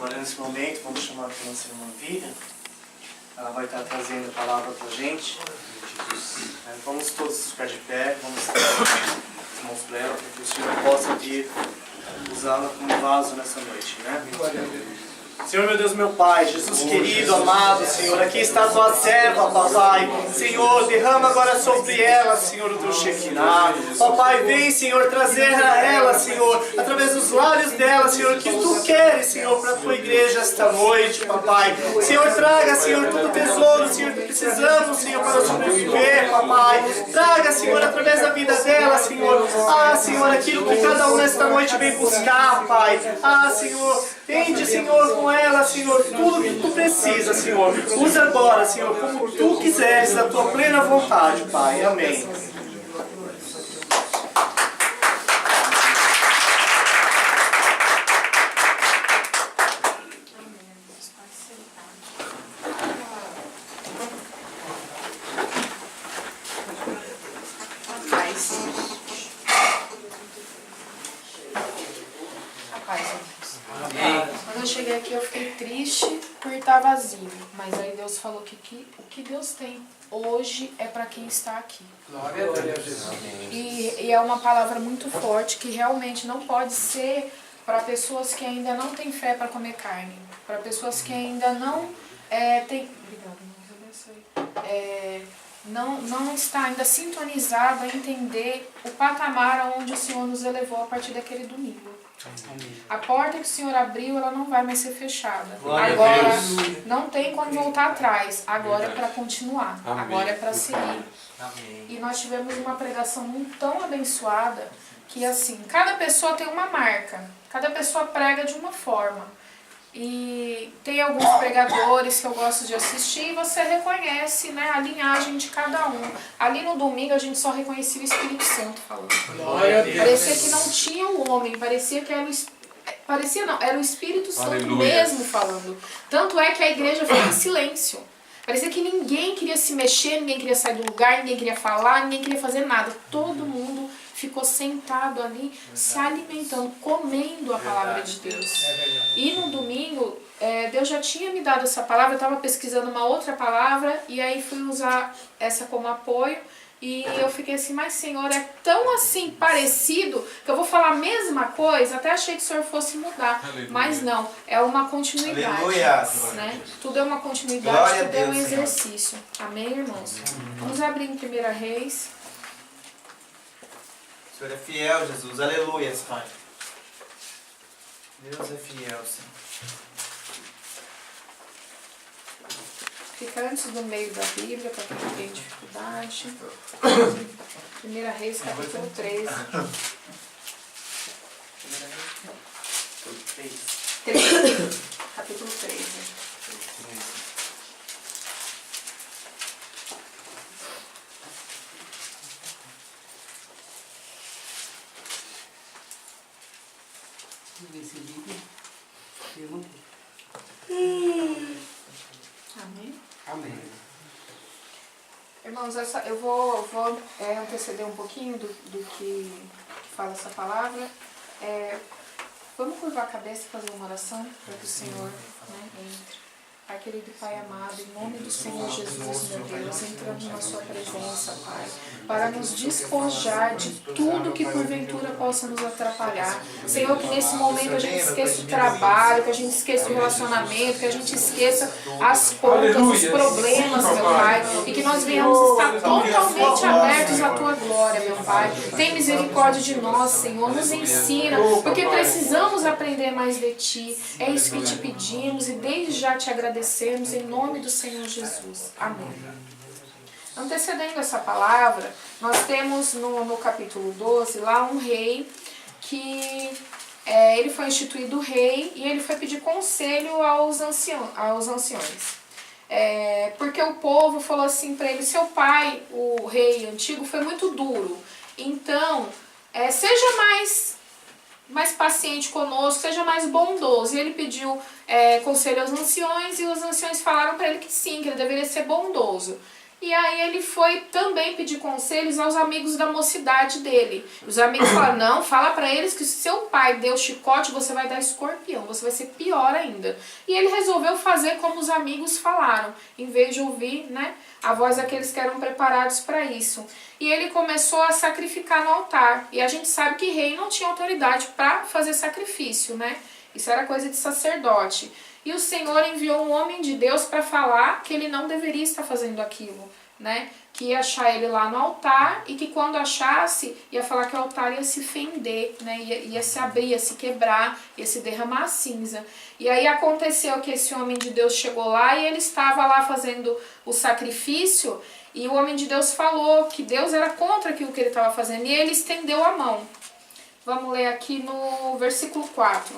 Agora, nesse momento, vamos chamar a nossa irmã Vivian. Ela vai estar trazendo a palavra para a gente. Vamos todos ficar de pé, vamos estar as mãos para ela, para que o Senhor possa vir usá-la como vaso nessa noite, né? Senhor, meu Deus, meu Pai, Jesus querido, amado, Senhor, aqui está a tua serva, papai. Senhor, derrama agora sobre ela, Senhor, o teu Shekinah. Papai, vem, Senhor, trazer a ela, Senhor, através dos lábios dela, Senhor, o que tu queres, Senhor, para a tua igreja esta noite, papai. Senhor, traga, Senhor, todo o tesouro, Senhor, que precisamos, Senhor, para sobreviver, papai. Traga, Senhor, através da vida dela, Senhor. Ah, Senhor, aquilo que cada um nesta noite vem buscar, Pai. Ah, Senhor, tende, Senhor, com ela, Senhor, tudo que tu precisa, Senhor. Usa agora, Senhor, como tu quiseres, da tua plena vontade, Pai. Amém. Quando eu cheguei aqui eu fiquei triste por estar vazio, mas aí Deus falou que o que Deus tem hoje é para quem está aqui. Glória a Deus. E é uma palavra muito forte que realmente não pode ser para pessoas que ainda não têm fé para comer carne, para pessoas que ainda não têm... não está ainda sintonizado a entender o patamar aonde o Senhor nos elevou a partir daquele domingo. A porta que o Senhor abriu, ela não vai mais ser fechada. Agora, não tem como voltar atrás. Agora é para continuar. Agora é para seguir. E nós tivemos uma pregação tão abençoada que, assim, cada pessoa tem uma marca. Cada pessoa prega de uma forma. E tem alguns pregadores que eu gosto de assistir e você reconhece, né, a linhagem de cada um. Ali no domingo a gente só reconhecia o Espírito Santo falando. Parecia que não tinha um homem, parecia que era era o Espírito Santo mesmo falando. Tanto é que a igreja foi em silêncio. Parecia que ninguém queria se mexer, ninguém queria sair do lugar, ninguém queria falar, ninguém queria fazer nada. Todo mundo ficou sentado ali, se alimentando, comendo a palavra de Deus. E no domingo, Deus já tinha me dado essa palavra, eu estava pesquisando uma outra palavra, e aí fui usar essa como apoio, e eu fiquei assim, mas Senhor, é tão assim parecido, que eu vou falar a mesma coisa, até achei que o Senhor fosse mudar, mas não, é uma continuidade. Aleluia. Né? Tudo é uma continuidade, Glória tudo é um a Deus, exercício. Amém, irmãos? Vamos abrir em 1 Reis. O Senhor é fiel, Jesus. Aleluia, Pai. Deus é fiel, Senhor. Fica antes do meio da Bíblia, para quem tem dificuldade. 1 Reis, capítulo 13. 13. Capítulo 13. Amém? Amém. Irmãos, eu vou anteceder um pouquinho do que fala essa palavra. Vamos curvar a cabeça e fazer uma oração para que o Senhor, né, entre. Pai querido e Pai amado, em nome do Senhor Jesus, meu Deus, entramos na sua presença, Pai, para nos despojar de tudo que porventura possa nos atrapalhar. Senhor, que nesse momento a gente esqueça o trabalho, que a gente esqueça o relacionamento, que a gente esqueça as contas, os problemas, meu Pai, e que nós venhamos estar totalmente abertos à Tua glória, meu Pai. Tem misericórdia de nós, Senhor, nos ensina, porque precisamos aprender mais de Ti. É isso que te pedimos e desde já te agradecemos em nome do Senhor Jesus. Amém. Antecedendo essa palavra, nós temos no capítulo 12 lá um rei que ele foi instituído rei e ele foi pedir conselho aos anciões. Porque o povo falou assim para ele: seu pai, o rei antigo, foi muito duro, então seja mais paciente conosco, seja mais bondoso. E ele pediu conselho aos anciões e os anciões falaram para ele que sim, que ele deveria ser bondoso. E aí ele foi também pedir conselhos aos amigos da mocidade dele. Os amigos falaram, não, fala pra eles que se seu pai deu chicote, você vai dar escorpião, você vai ser pior ainda. E ele resolveu fazer como os amigos falaram, em vez de ouvir, né, a voz daqueles que eram preparados para isso. E ele começou a sacrificar no altar. E a gente sabe que rei não tinha autoridade para fazer sacrifício, né? Isso era coisa de sacerdote. E o Senhor enviou um homem de Deus para falar que ele não deveria estar fazendo aquilo, né? Que ia achar ele lá no altar e que quando achasse, ia falar que o altar ia se fender, né? Ia se abrir, ia se quebrar, ia se derramar cinza. E aí aconteceu que esse homem de Deus chegou lá e ele estava lá fazendo o sacrifício e o homem de Deus falou que Deus era contra aquilo que ele estava fazendo e ele estendeu a mão. Vamos ler aqui no versículo 4.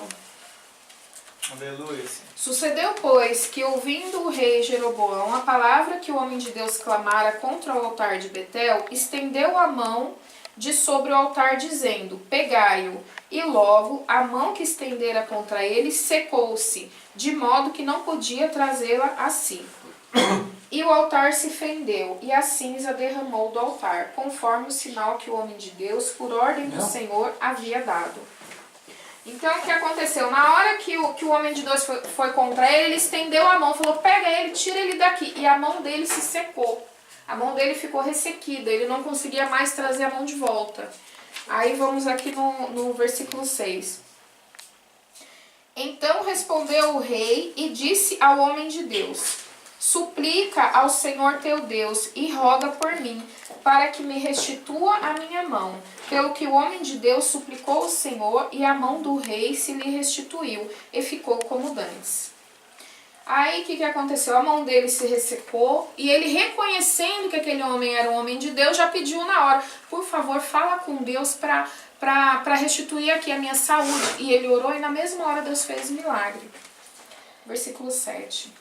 Aleluia. Sucedeu, pois, que ouvindo o rei Jeroboão a palavra que o homem de Deus clamara contra o altar de Betel, estendeu a mão de sobre o altar, dizendo, pegai-o. E logo a mão que estendera contra ele secou-se, de modo que não podia trazê-la a si. E o altar se fendeu, e a cinza derramou do altar, conforme o sinal que o homem de Deus, por ordem do Senhor, havia dado. Então, o que aconteceu? Na hora que o homem de Deus foi contra ele, ele estendeu a mão, falou, pega ele, tira ele daqui. E a mão dele se secou. A mão dele ficou ressequida, ele não conseguia mais trazer a mão de volta. Aí vamos aqui no versículo 6. Então respondeu o rei e disse ao homem de Deus, suplica ao Senhor teu Deus e roga por mim, para que me restitua a minha mão. Pelo que o homem de Deus suplicou ao Senhor, e a mão do rei se lhe restituiu, e ficou como dantes. Aí o que aconteceu? A mão dele se ressecou, e ele, reconhecendo que aquele homem era um homem de Deus, já pediu na hora, por favor, fala com Deus para restituir aqui a minha saúde. E ele orou, e na mesma hora Deus fez o milagre. Versículo 7.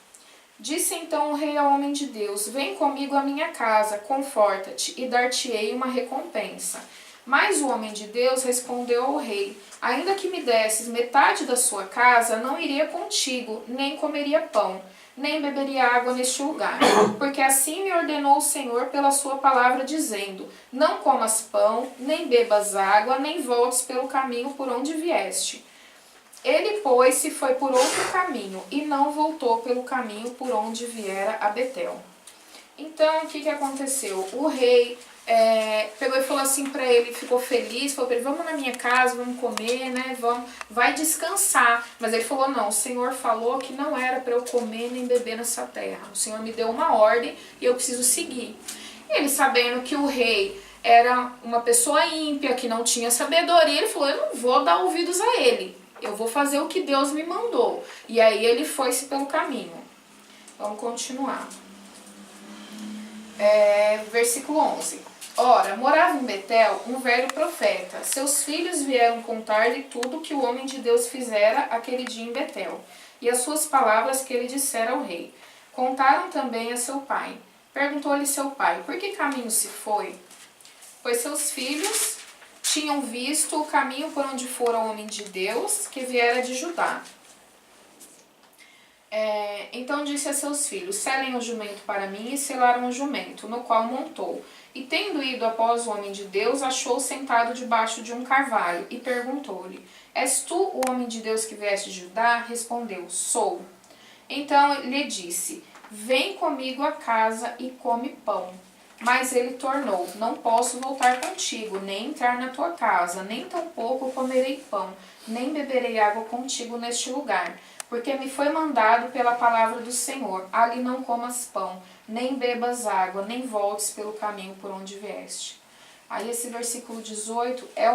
Disse então o rei ao homem de Deus, vem comigo à minha casa, conforta-te, e dar-te-ei uma recompensa. Mas o homem de Deus respondeu ao rei, ainda que me desses metade da sua casa, não iria contigo, nem comeria pão, nem beberia água neste lugar. Porque assim me ordenou o Senhor pela sua palavra, dizendo, não comas pão, nem bebas água, nem voltes pelo caminho por onde vieste. Ele, pois, se foi por outro caminho, e não voltou pelo caminho por onde viera a Betel. Então, o que aconteceu? O rei pegou e falou assim pra ele, ficou feliz, falou pra ele, vamos na minha casa, vamos comer, né, vai descansar. Mas ele falou, não, o Senhor falou que não era pra eu comer nem beber nessa terra. O Senhor me deu uma ordem e eu preciso seguir. Ele, sabendo que o rei era uma pessoa ímpia, que não tinha sabedoria, ele falou, eu não vou dar ouvidos a ele. Eu vou fazer o que Deus me mandou. E aí ele foi-se pelo caminho. Vamos continuar. Versículo 11. Ora, morava em Betel um velho profeta. Seus filhos vieram contar-lhe tudo que o homem de Deus fizera aquele dia em Betel, e as suas palavras que ele dissera ao rei. Contaram também a seu pai. Perguntou-lhe seu pai, por que caminho se foi? Pois seus filhos tinham visto o caminho por onde fora o homem de Deus, que viera de Judá. Então disse a seus filhos, selem o jumento para mim, e selaram o jumento, no qual montou. E tendo ido após o homem de Deus, achou sentado debaixo de um carvalho, e perguntou-lhe, és tu o homem de Deus que vieste de Judá? Respondeu, sou. Então lhe disse, vem comigo a casa e come pão. Mas ele tornou, não posso voltar contigo, nem entrar na tua casa, nem tampouco comerei pão, nem beberei água contigo neste lugar. Porque me foi mandado pela palavra do Senhor, ali não comas pão, nem bebas água, nem voltes pelo caminho por onde vieste. Aí esse versículo 18 é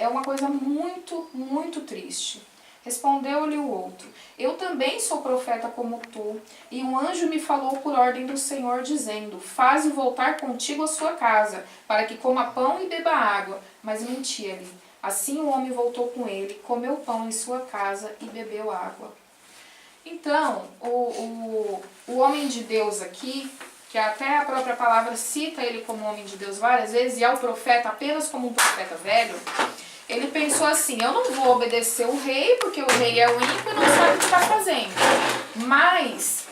uma coisa muito, muito triste. Respondeu-lhe o outro, eu também sou profeta como tu, e um anjo me falou por ordem do Senhor, dizendo, faze voltar contigo a sua casa, para que coma pão e beba água. Mas mentia-lhe. Assim o homem voltou com ele, comeu pão em sua casa e bebeu água. Então, o homem de Deus aqui, que até a própria palavra cita ele como homem de Deus várias vezes, e é o profeta apenas como um profeta velho, ele pensou assim, eu não vou obedecer o rei, porque o rei é o ímpio e não sabe o que está fazendo. Mas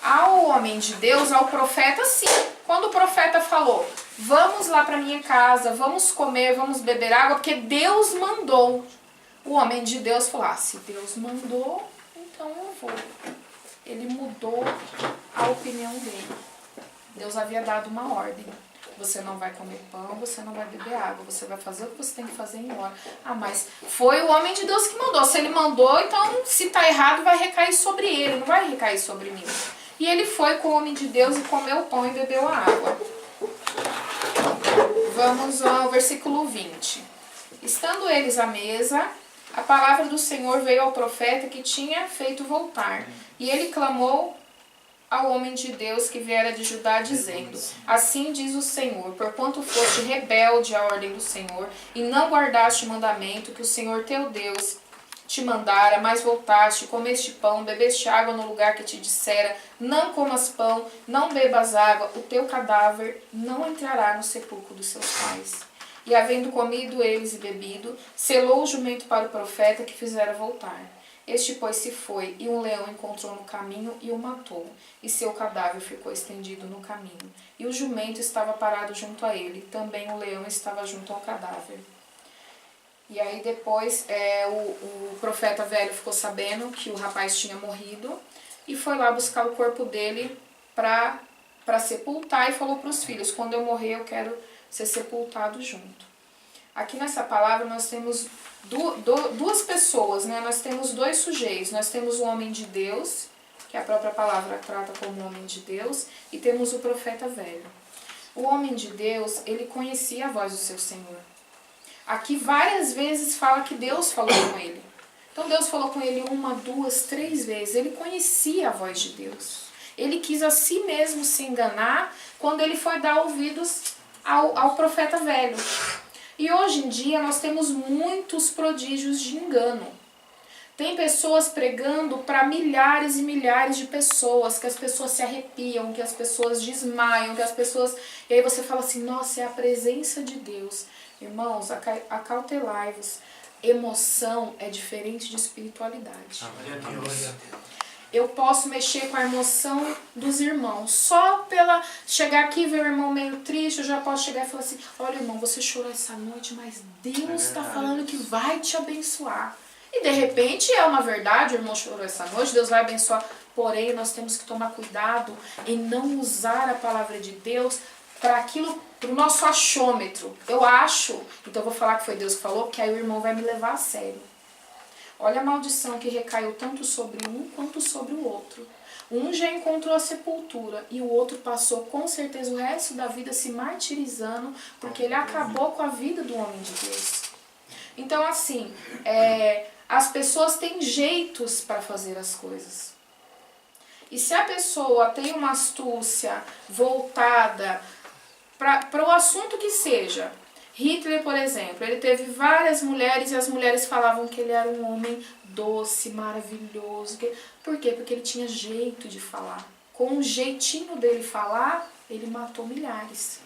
ao homem de Deus, ao profeta, sim, Quando o profeta falou, vamos lá para minha casa, vamos comer, vamos beber água, porque Deus mandou. O homem de Deus falou, se Deus mandou, então eu vou. Ele mudou a opinião dele. Deus havia dado uma ordem. Você não vai comer pão, você não vai beber água, você vai fazer o que você tem que fazer e ir embora. Mas foi o homem de Deus que mandou. Se ele mandou, então se está errado vai recair sobre ele, não vai recair sobre mim. E ele foi com o homem de Deus e comeu o pão e bebeu a água. Vamos ao versículo 20. Estando eles à mesa, a palavra do Senhor veio ao profeta que tinha feito voltar. E ele clamou ao homem de Deus que viera de Judá, dizendo, assim diz o Senhor, porquanto foste rebelde à ordem do Senhor, e não guardaste o mandamento que o Senhor teu Deus te mandara, mas voltaste, comeste pão, bebeste água no lugar que te dissera, não comas pão, não bebas água, o teu cadáver não entrará no sepulcro dos seus pais. E havendo comido eles e bebido, selou o jumento para o profeta que fizera voltar. Este, pois, se foi, e um leão encontrou no caminho e o matou, e seu cadáver ficou estendido no caminho. E o jumento estava parado junto a ele, também o leão estava junto ao cadáver. E aí depois o profeta velho ficou sabendo que o rapaz tinha morrido, e foi lá buscar o corpo dele para sepultar, e falou para os filhos, quando eu morrer eu quero ser sepultado junto. Aqui nessa palavra nós temos duas pessoas, né? Nós temos dois sujeitos. Nós temos o homem de Deus, que a própria palavra trata como homem de Deus, e temos o profeta velho. O homem de Deus, ele conhecia a voz do seu Senhor. Aqui várias vezes fala que Deus falou com ele. Então Deus falou com ele 1, 2, 3 vezes. Ele conhecia a voz de Deus. Ele quis a si mesmo se enganar quando ele foi dar ouvidos ao profeta velho. E hoje em dia nós temos muitos prodígios de engano. Tem pessoas pregando para milhares e milhares de pessoas, que as pessoas se arrepiam, que as pessoas desmaiam, que as pessoas... E aí você fala assim, nossa, é a presença de Deus. Irmãos, acautelai-vos. Emoção é diferente de espiritualidade. Eu posso mexer com a emoção dos irmãos. Só pela chegar aqui e ver o irmão meio triste, eu já posso chegar e falar assim, olha irmão, você chorou essa noite, mas Deus está falando que vai te abençoar. E de repente é uma verdade, o irmão chorou essa noite, Deus vai abençoar. Porém, nós temos que tomar cuidado em não usar a palavra de Deus para aquilo, para o nosso achômetro. Eu acho, então eu vou falar que foi Deus que falou, que aí o irmão vai me levar a sério. Olha a maldição que recaiu tanto sobre um quanto sobre o outro. Um já encontrou a sepultura e o outro passou com certeza o resto da vida se martirizando porque ele acabou com a vida do homem de Deus. Então assim, as pessoas têm jeitos para fazer as coisas. E se a pessoa tem uma astúcia voltada para o assunto que seja... Hitler, por exemplo, ele teve várias mulheres e as mulheres falavam que ele era um homem doce, maravilhoso. Por quê? Porque ele tinha jeito de falar. Com o jeitinho dele falar, ele matou milhares.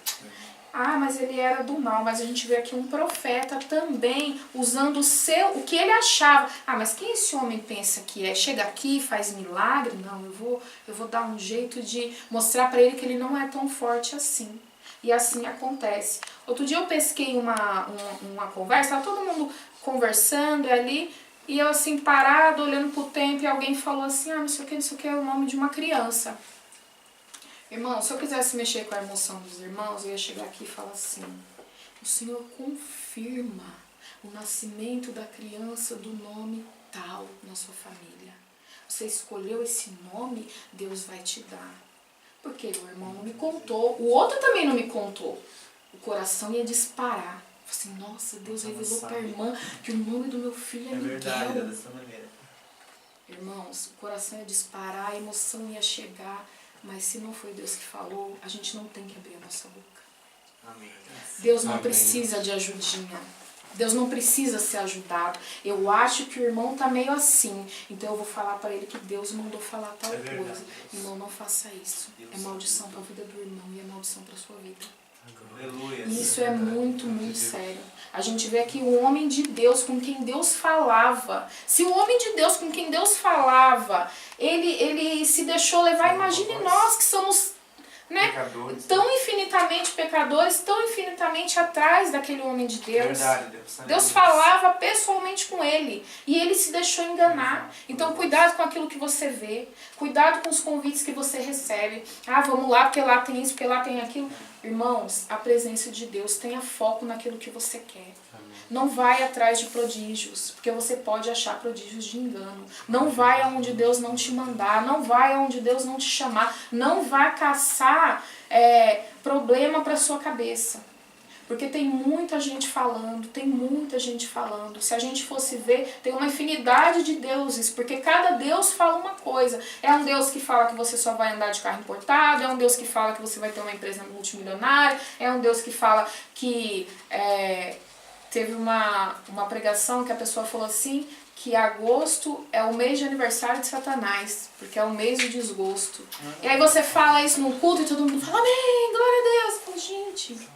Mas ele era do mal. Mas a gente vê aqui um profeta também usando o que ele achava. Mas quem esse homem pensa que é? Chega aqui e faz milagre? Não, eu vou dar um jeito de mostrar para ele que ele não é tão forte assim. E assim acontece. Outro dia eu pesquei uma conversa, tava todo mundo conversando ali, e eu assim parado, olhando pro tempo, e alguém falou assim, não sei o que é o nome de uma criança. Irmão, se eu quisesse mexer com a emoção dos irmãos, eu ia chegar aqui e falar assim, o Senhor confirma o nascimento da criança do nome tal na sua família. Você escolheu esse nome, Deus vai te dar. Porque o irmão não me contou, o outro também não me contou. O coração ia disparar. Assim, nossa, Deus revelou para a irmã que o nome do meu filho é Miguel. Verdade, dessa maneira. Irmãos, o coração ia disparar, a emoção ia chegar. Mas se não foi Deus que falou, a gente não tem que abrir a nossa boca. Amém. Deus não precisa de ajudinha. Deus não precisa ser ajudado. Eu acho que o irmão tá meio assim. Então eu vou falar para ele que Deus mandou falar tal coisa. Irmão, não faça isso. É maldição para a vida do irmão e é maldição para a sua vida. Aleluia. E isso é muito, muito sério. A gente vê aqui o homem de Deus com quem Deus falava. Se o homem de Deus com quem Deus falava, ele se deixou levar, imagine nós que somos né? Pecadores. Tão infinitamente pecadores, tão infinitamente atrás daquele homem de Deus. Verdade, Deus. Deus falava pessoalmente com ele e ele se deixou enganar. Então cuidado com aquilo que você vê, cuidado com os convites que você recebe. Ah, vamos lá porque lá tem isso, porque lá tem aquilo. Irmãos, a presença de Deus, tenha foco naquilo que você quer. Não vai atrás de prodígios, porque você pode achar prodígios de engano. Não vai aonde Deus não te mandar, não vai aonde Deus não te chamar, não vai caçar problema para sua cabeça. Porque tem muita gente falando, tem muita gente falando. Se a gente fosse ver, tem uma infinidade de deuses, porque cada Deus fala uma coisa. É um Deus que fala que você só vai andar de carro importado, é um Deus que fala que você vai ter uma empresa multimilionária, é um Deus que fala que... Teve uma pregação que a pessoa falou assim, que agosto é o mês de aniversário de Satanás, porque é o mês do desgosto. E aí você fala isso num culto e todo mundo fala, amém, glória a Deus. Eu falo, gente, o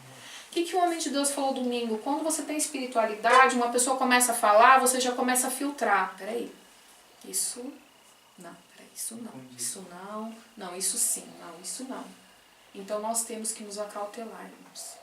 que o homem de Deus falou domingo? Quando você tem espiritualidade, uma pessoa começa a falar, você já começa a filtrar. Peraí, isso não, peraí, isso não, isso sim, não, isso não. Então nós temos que nos acautelar, irmãos.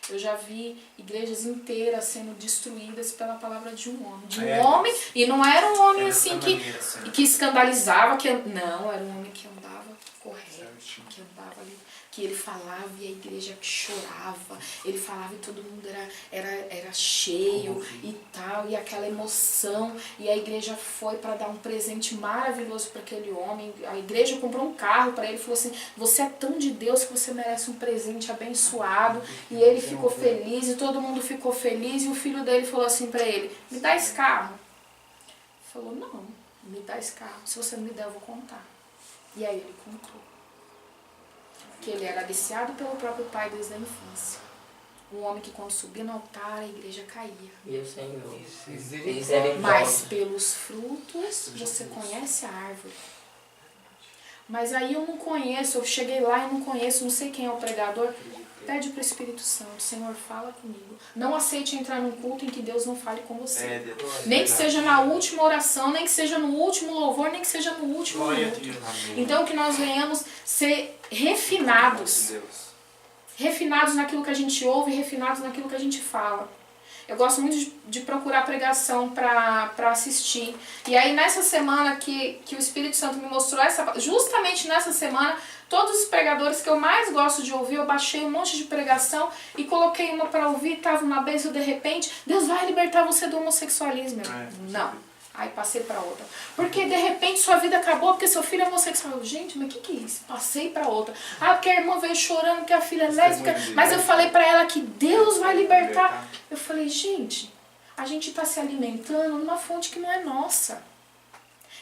Eu já vi igrejas inteiras sendo destruídas pela palavra de um homem. Homem, e não era um homem assim que escandalizava, não, era um homem que andava correto, que andava ali, que ele falava e a igreja chorava, ele falava e todo mundo era cheio e tal, e aquela emoção, e a igreja foi para dar um presente maravilhoso para aquele homem, a igreja comprou um carro para ele, falou assim, você é tão de Deus que você merece um presente abençoado, e ele ficou feliz, e todo mundo ficou feliz, e o filho dele falou assim para ele, me dá esse carro. Ele falou, não, me dá esse carro, se você não me der eu vou contar. E aí ele contou. Que ele era aliciado pelo próprio pai desde a infância. Um homem que quando subia no altar, a igreja caía. Meu Senhor. Mas pelos frutos você conhece a árvore. Mas aí eu não conheço, eu cheguei lá e não conheço, não sei quem é o pregador. Pede para o Espírito Santo, Senhor, fala comigo. Não aceite entrar num culto em que Deus não fale com você. Nem que seja na última oração, nem que seja no último louvor, nem que seja no último minuto. Então que nós venhamos ser refinados. Refinados naquilo que a gente ouve, refinados naquilo que a gente fala. Eu gosto muito de procurar pregação para assistir. E aí nessa semana que o Espírito Santo me mostrou, justamente nessa semana, todos os pregadores que eu mais gosto de ouvir, eu baixei um monte de pregação e coloquei uma para ouvir, estava uma bênção de repente, Deus vai libertar você do homossexualismo. Não. Aí passei para outra. Porque de repente sua vida acabou porque seu filho é homossexual. Gente, mas o que é isso? Passei para outra. Ah, porque a irmã veio chorando que a filha é lésbica. Mas eu falei para ela que Deus vai libertar. Eu falei, gente, a gente está se alimentando numa fonte que não é nossa.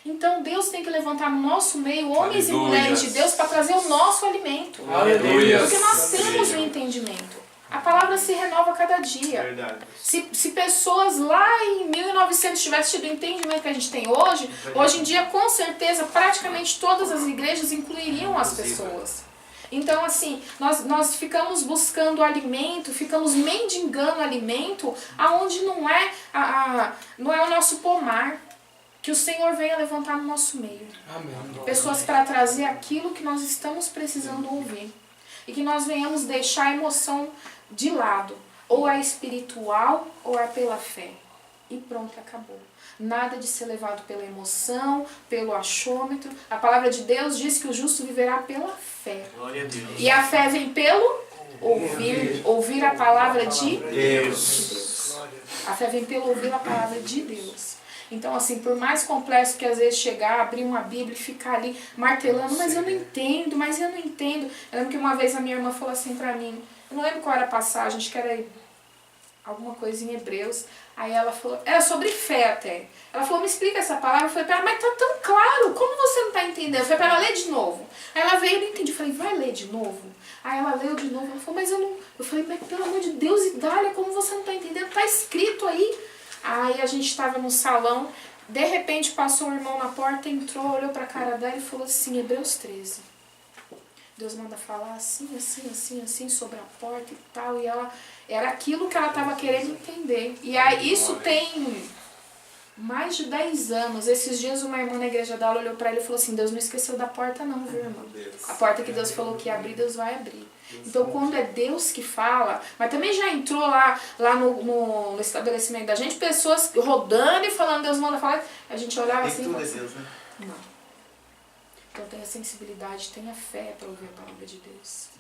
Então Deus tem que levantar no nosso meio homens e mulheres de Deus para trazer o nosso alimento. Aleluia. Porque nós temos o entendimento. A palavra se renova a cada dia. Verdade. Se pessoas lá em 1900 tivessem tido o entendimento que a gente tem hoje em dia, com certeza, praticamente todas as igrejas incluiriam as pessoas. Então, assim, nós ficamos buscando alimento, ficamos mendigando alimento, aonde não é o nosso pomar. Que o Senhor venha levantar no nosso meio. Amém. Pessoas para trazer aquilo que nós estamos precisando ouvir. E que nós venhamos deixar a emoção de lado. Ou é espiritual ou é pela fé. E pronto, acabou. Nada de ser levado pela emoção, pelo achômetro. A palavra de Deus diz que o justo viverá pela fé. Glória a Deus. E a fé vem pelo ouvir a palavra de Deus. A fé vem pelo ouvir a palavra de Deus. Então, assim, por mais complexo que às vezes chegar, abrir uma Bíblia e ficar ali martelando, mas eu não entendo, mas eu não entendo. Eu lembro que uma vez a minha irmã falou assim pra mim, eu não lembro qual era a passagem, acho que era alguma coisa em Hebreus. Aí ela falou, era sobre fé até. Ela falou, me explica essa palavra. Eu falei pra ela, mas tá tão claro, como você não tá entendendo? Eu falei pra ela, lê de novo. Aí ela veio e não entendi. Eu falei, vai ler de novo? Aí ela leu de novo. Ela falou, mas eu não... Eu falei, mas pelo amor de Deus, Idália, como você não tá entendendo? Tá escrito aí. Aí a gente estava no salão, de repente passou um irmão na porta, entrou, olhou para a cara dela e falou assim, Hebreus 13. Deus manda falar assim, assim, assim, assim, sobre a porta e tal. E ela era aquilo que ela estava querendo entender. E aí isso tem Mais de 10 anos. Esses dias uma irmã na igreja dela olhou pra ele e falou assim, Deus não esqueceu da porta não, viu, irmã? A porta que Deus falou que ia abrir, Deus vai abrir. Então quando é Deus que fala, mas também já entrou lá no estabelecimento da gente, pessoas rodando e falando, Deus manda falar, a gente olhava assim... tudo é Deus, né? Não. Então tenha sensibilidade, tenha fé para ouvir a palavra de Deus.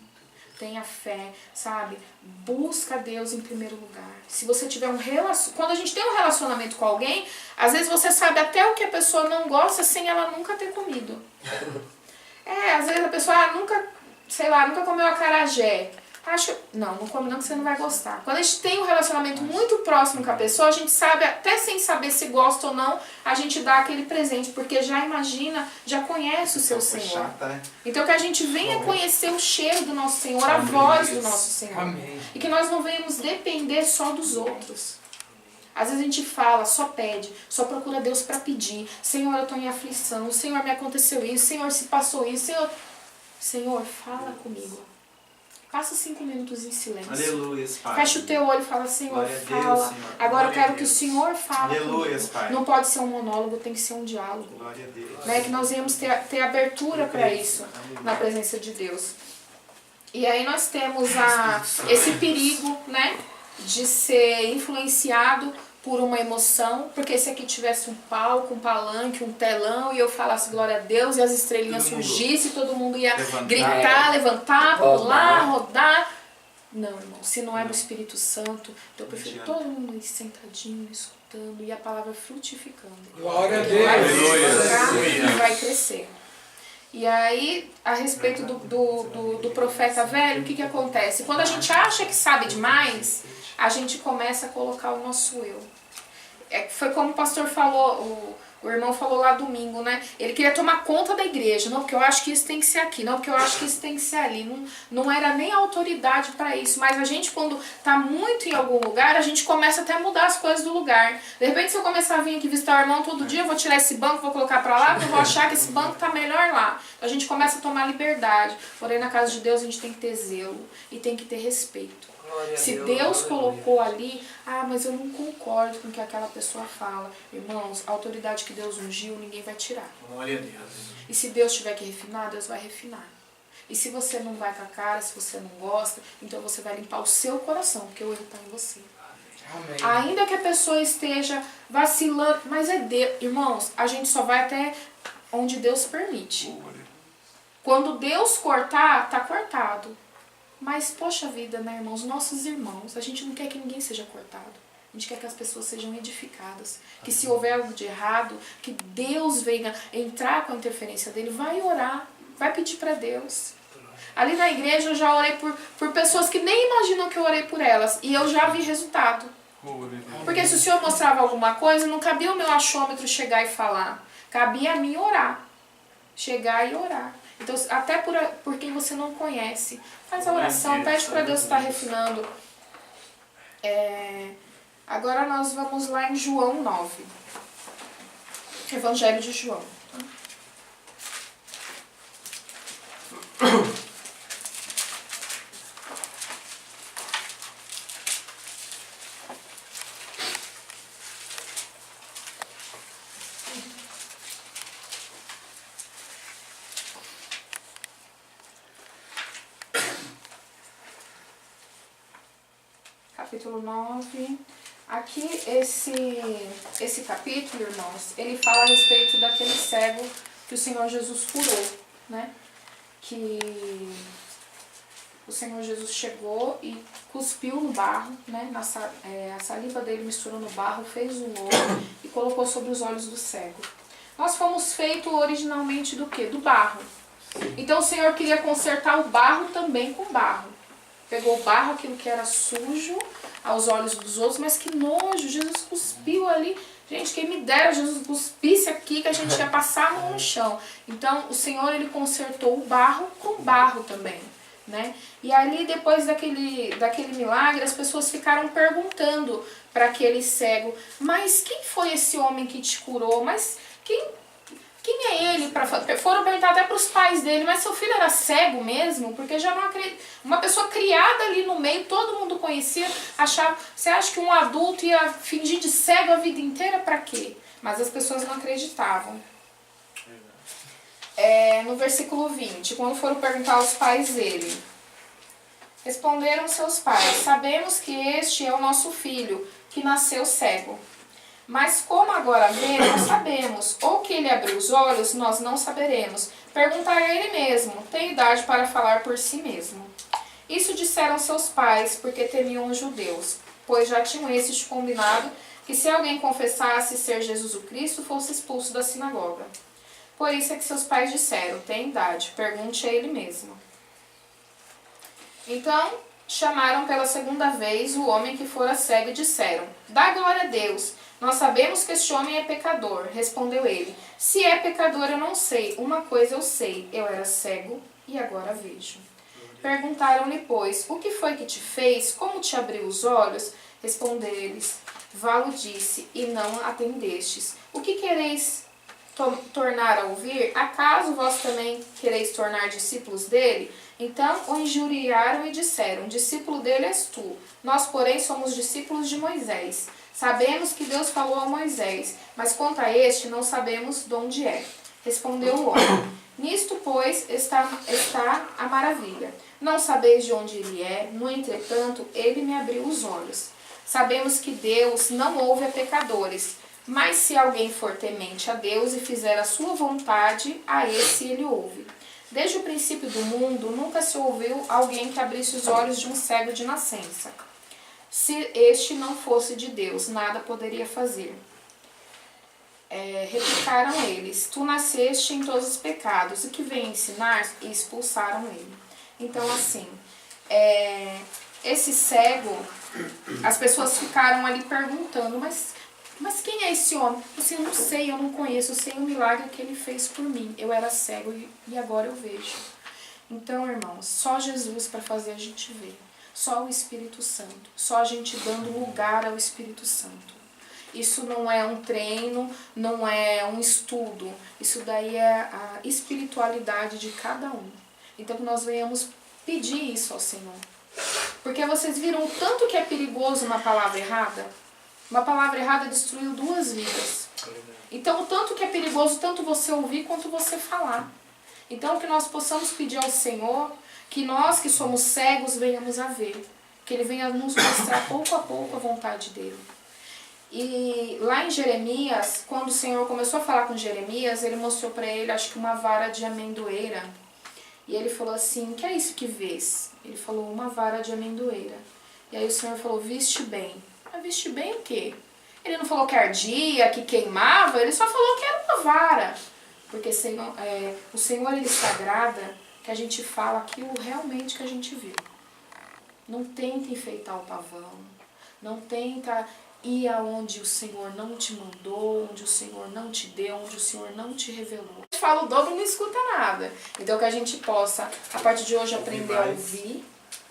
Tenha fé, sabe? Busca Deus em primeiro lugar. Se você tiver quando a gente tem um relacionamento com alguém, às vezes você sabe até o que a pessoa não gosta sem ela nunca ter comido. Às vezes a pessoa nunca comeu acarajé. Não come não que você não vai gostar. Quando a gente tem um relacionamento muito próximo com a pessoa, a gente sabe, até sem saber se gosta ou não, a gente dá aquele presente, porque já imagina, já conhece o seu Senhor. Chata, né? Então que a gente venha conhecer o cheiro do nosso Senhor, a voz do nosso Senhor. Amém. E que nós não venhamos depender só dos outros. Às vezes a gente fala, só pede, só procura Deus para pedir. Senhor, eu estou em aflição. Senhor, me aconteceu isso. Senhor, se passou isso. Senhor, fala comigo. Passa 5 minutos em silêncio. Aleluia, Pai. Fecha o teu olho e fala, Senhor, Glória a Deus, fala. Senhor. Agora Glória eu quero a que o Deus. Senhor fale Aleluia, comigo. Pai. Não pode ser um monólogo, tem que ser um diálogo. Glória a Deus. Né? Que nós íamos ter abertura para isso na presença de Deus. E aí nós temos esse perigo, né, de ser influenciado por uma emoção, porque se aqui tivesse um palco, um palanque, um telão, e eu falasse glória a Deus, e as estrelinhas surgissem, todo mundo ia gritar, levantar, pular, rodar. Não, irmão, se não é do Espírito Santo, eu prefiro todo mundo aí sentadinho, escutando, e a palavra frutificando. Glória a Vai Deus. frutificar e vai crescer. E aí, a respeito do profeta velho, o que acontece? Quando a gente acha que sabe demais, a gente começa a colocar o nosso eu. Foi como o pastor falou, o irmão falou lá domingo, né? Ele queria tomar conta da igreja. Não, porque eu acho que isso tem que ser aqui. Não, porque eu acho que isso tem que ser ali. Não era nem autoridade para isso. Mas a gente, quando tá muito em algum lugar, a gente começa até a mudar as coisas do lugar. De repente, se eu começar a vir aqui visitar o irmão todo dia, eu vou tirar esse banco, vou colocar para lá, porque eu vou achar que esse banco tá melhor lá. Então a gente começa a tomar liberdade. Porém, na casa de Deus, a gente tem que ter zelo e tem que ter respeito. Se Deus colocou ali, mas eu não concordo com o que aquela pessoa fala. Irmãos, a autoridade que Deus ungiu, ninguém vai tirar. Glória a Deus. E se Deus tiver que refinar, Deus vai refinar. E se você não vai com a cara, se você não gosta, então você vai limpar o seu coração, porque o erro está em você. Amém. Ainda que a pessoa esteja vacilando, mas é Deus. Irmãos, a gente só vai até onde Deus permite. Quando Deus cortar, tá cortado. Mas, poxa vida, né, irmãos? Nossos irmãos, a gente não quer que ninguém seja cortado. A gente quer que as pessoas sejam edificadas. Que se houver algo de errado, que Deus venha entrar com a interferência dele. Vai orar, vai pedir para Deus. Ali na igreja eu já orei por pessoas que nem imaginam que eu orei por elas. E eu já vi resultado. Porque se o Senhor mostrava alguma coisa, não cabia o meu achômetro chegar e falar. Cabia a mim orar. Chegar e orar. Então, até por quem você não conhece, faz a oração, pede para Deus estar refinando. Agora nós vamos lá em João 9. Evangelho de João. Capítulo 9. Aqui, esse capítulo, irmãos, ele fala a respeito daquele cego que o Senhor Jesus curou, né? Que o Senhor Jesus chegou e cuspiu no barro, né? A saliva dele misturou no barro, fez um lodo e colocou sobre os olhos do cego. Nós fomos feitos originalmente do quê? Do barro. Então o Senhor queria consertar o barro também com barro. Pegou o barro, aquilo que era sujo aos olhos dos outros, mas que nojo, Jesus cuspiu ali. Gente, quem me dera Jesus cuspisse aqui, que a gente ia passar a mão no chão. Então, o Senhor, ele consertou o barro com barro também, né? E ali, depois daquele milagre, as pessoas ficaram perguntando para aquele cego, mas quem foi esse homem que te curou? Mas quem é ele? Foram perguntar até para os pais dele, mas seu filho era cego mesmo? Porque já não acredito. Uma pessoa criada ali no meio, todo mundo conhecia, achava. Você acha que um adulto ia fingir de cego a vida inteira para quê? mas as pessoas não acreditavam. No versículo 20, quando foram perguntar aos pais dele, responderam seus pais: sabemos que este é o nosso filho, que nasceu cego. Mas como agora vê, não sabemos. Ou que ele abriu os olhos, nós não saberemos. Perguntai a ele mesmo, tem idade para falar por si mesmo. Isso disseram seus pais, porque temiam os judeus, pois já tinham estes combinado que se alguém confessasse ser Jesus o Cristo, fosse expulso da sinagoga. Por isso é que seus pais disseram, tem idade, pergunte a ele mesmo. Então, chamaram pela segunda vez o homem que fora cego e disseram, dá glória a Deus, nós sabemos que este homem é pecador. Respondeu ele, se é pecador eu não sei, uma coisa eu sei, eu era cego e agora vejo. Perguntaram-lhe, pois, o que foi que te fez? Como te abriu os olhos? Respondeu-lhes, vá-lo disse, e não atendestes. O que quereis tornar a ouvir? Acaso vós também quereis tornar discípulos dele? Então o injuriaram e disseram, discípulo dele és tu, nós porém somos discípulos de Moisés. Sabemos que Deus falou a Moisés, mas quanto a este não sabemos de onde é. Respondeu o homem, nisto pois está a maravilha. Não sabeis de onde ele é, no entretanto ele me abriu os olhos. Sabemos que Deus não ouve a pecadores, mas se alguém for temente a Deus e fizer a sua vontade, a esse ele ouve. Desde o princípio do mundo, nunca se ouviu alguém que abrisse os olhos de um cego de nascença. Se este não fosse de Deus, nada poderia fazer. Replicaram eles, tu nasceste em todos os pecados, o que vem ensinar? E expulsaram ele. Então, assim, esse cego, as pessoas ficaram ali perguntando, mas quem é esse homem? Assim, eu não sei, eu não conheço, eu sei o milagre que ele fez por mim. Eu era cego e agora eu vejo. Então, irmãos, só Jesus para fazer a gente ver. Só o Espírito Santo. Só a gente dando lugar ao Espírito Santo. Isso não é um treino, não é um estudo. Isso daí é a espiritualidade de cada um. Então, que nós venhamos pedir isso ao Senhor. Porque vocês viram o tanto que é perigoso uma palavra errada? Uma palavra errada destruiu 2 vidas. Então, o tanto que é perigoso, tanto você ouvir quanto você falar. Então, que nós possamos pedir ao Senhor, que nós que somos cegos venhamos a ver. Que Ele venha nos mostrar pouco a pouco a vontade dEle. E lá em Jeremias, quando o Senhor começou a falar com Jeremias, Ele mostrou para ele, acho que uma vara de amendoeira. E ele falou assim, o que é isso que vês? Ele falou, uma vara de amendoeira. E aí o Senhor falou, viste bem. Mas viste bem o quê? Ele não falou que ardia, que queimava, ele só falou que era uma vara. Porque o Senhor, Ele se agrada que a gente fala aquilo realmente que a gente viu. Não tenta enfeitar o pavão. Não tenta ir aonde o Senhor não te mandou, onde o Senhor não te deu, onde o Senhor não te revelou. A gente fala o dobro e não escuta nada. Então que a gente possa, a partir de hoje, aprender a ouvir,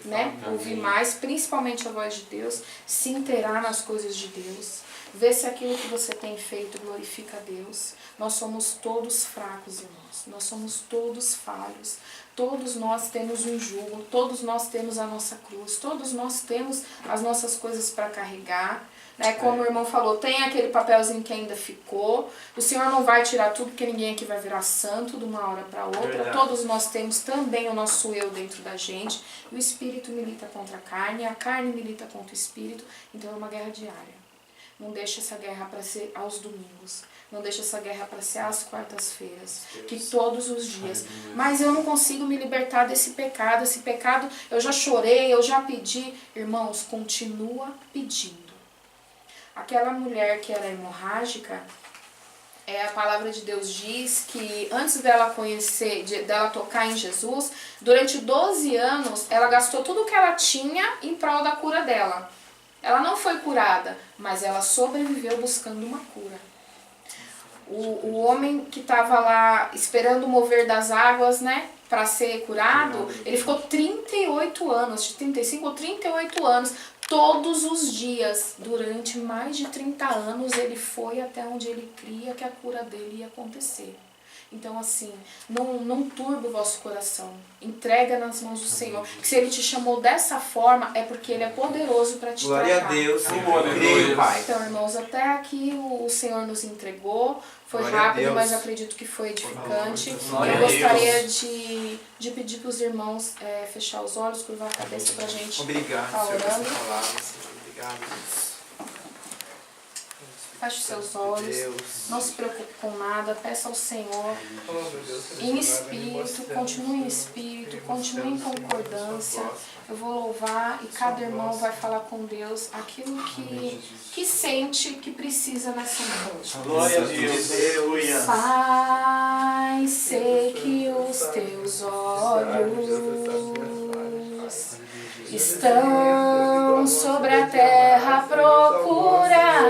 né? Ouvir mais, principalmente a voz de Deus, se inteirar nas coisas de Deus, ver se aquilo que você tem feito glorifica a Deus. Nós somos todos fracos, irmãos. Nós somos todos falhos. Todos nós temos um jugo, todos nós temos a nossa cruz, todos nós temos as nossas coisas para carregar. Né? Como o irmão falou, tem aquele papelzinho que ainda ficou. O Senhor não vai tirar tudo, porque ninguém aqui vai virar santo de uma hora para outra. Verdade. Todos nós temos também o nosso eu dentro da gente. E o espírito milita contra a carne milita contra o espírito. Então é uma guerra diária. Não deixa essa guerra para ser aos domingos. Não deixa essa guerra para ser às quartas-feiras. Que todos os dias. Mas eu não consigo me libertar desse pecado. Esse pecado, eu já chorei, eu já pedi. Irmãos, continua pedindo. Aquela mulher que era hemorrágica, a palavra de Deus diz que antes dela conhecer, dela tocar em Jesus, durante 12 anos, ela gastou tudo o que ela tinha em prol da cura dela. Ela não foi curada, mas ela sobreviveu buscando uma cura. O homem que estava lá esperando o mover das águas, né, para ser curado, ele ficou 38 anos, 35 ou 38 anos, todos os dias, durante mais de 30 anos, ele foi até onde ele cria que a cura dele ia acontecer. Então, assim, não turbe o vosso coração. Entrega nas mãos do Senhor. Que se Ele te chamou dessa forma, é porque Ele é poderoso para te Glória tratar. a Deus, Senhor. Creio, Pai. Então, irmãos, até aqui o Senhor nos entregou. Foi Glória a rápido, Deus. mas acredito que foi edificante. Glória Eu a gostaria de pedir para os irmãos fechar os olhos, curvar a cabeça para a gente Obrigado, estar Senhor, por essa orando. palavra, Senhor. Obrigado, Deus. Feche os seus olhos. Deus. Não se preocupe com nada. Peça ao Senhor. Oh, meu Deus, que Em Deus vai espírito, mostrando, continue em Senhor. espírito, Vai continue em mostrando, Senhor, concordância. a sua voz, Eu vou louvar e cada irmão vai falar com Deus aquilo que sente que precisa nessa noite. Glória a Deus. Aleluia. Pai, sei que os teus olhos estão sobre a terra a procurar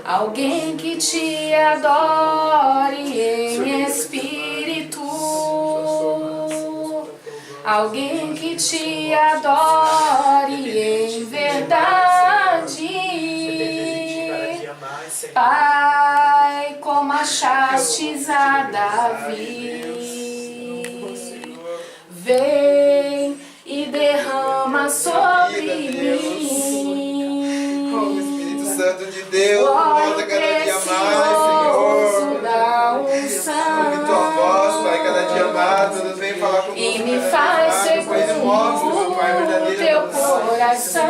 alguém que te adore em espírito, alguém que te adore em verdade. Pai, como achastes a Davi, vem e derrama sobre mim. Oh, Espírito Santo de Deus, Óleo volta cada dia mais, precioso Senhor. da Ouve unção tua voz, Pai, cada dia mais. Deus vem falar conosco. e me cada faz dia mais. Pai, demonstra, meu Pai, segundo verdadeiro. teu coração.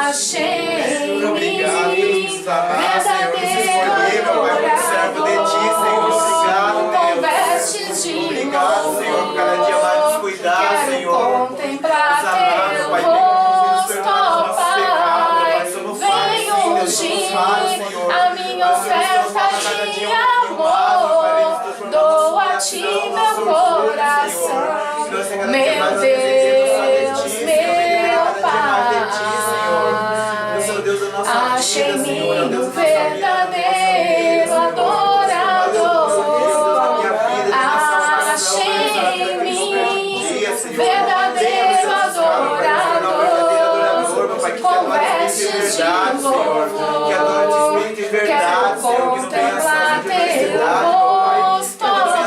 Achei em Obrigado, mim Deus, nos amar, Senhor, nos escolher, meu Pai, como servo de Ti, Senhor. Obrigado, com Deus. vestes de Obrigado, Senhor, por cada dia mais nos cuidar, quero Senhor. contemplar Nos amar, meu teu Pai, vem nos rosto, perdoar dos nossos pecados, meu Pai. Pai. Somos Vem falhos, sim, Deus, somos ungir falhos, Senhor. a minha Mas, Senhor, oferta cada dia de um pouquinho mais, meu Pai, vem nos amor. transformar Dou a nosso ti coração, meu nosso orgulho, coração, Senhor. Que nós tenhamos cada dia meu mais a desejo de ti, Deus, Senhor. meu Cada dia mais de ti, Senhor. Deus é o Deus da nossa Achei vida, em Senhor. É o mim Deus um da nossa vida, verdadeiro adorador. Achei em mim verdadeiro adorador, com vestes de louvor. Quero contemplar teu rosto, Pai.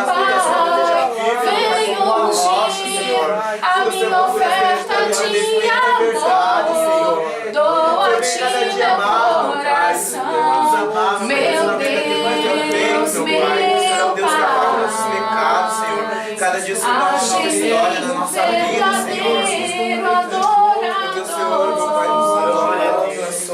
Vem ungir a minha oferta de amor. Dou a ti meu coração, meu Deus, meu Pai. Cada dia o Senhor dá uma nova história na nossa vida, Senhor. Porque o Senhor, meu Pai, nos ama.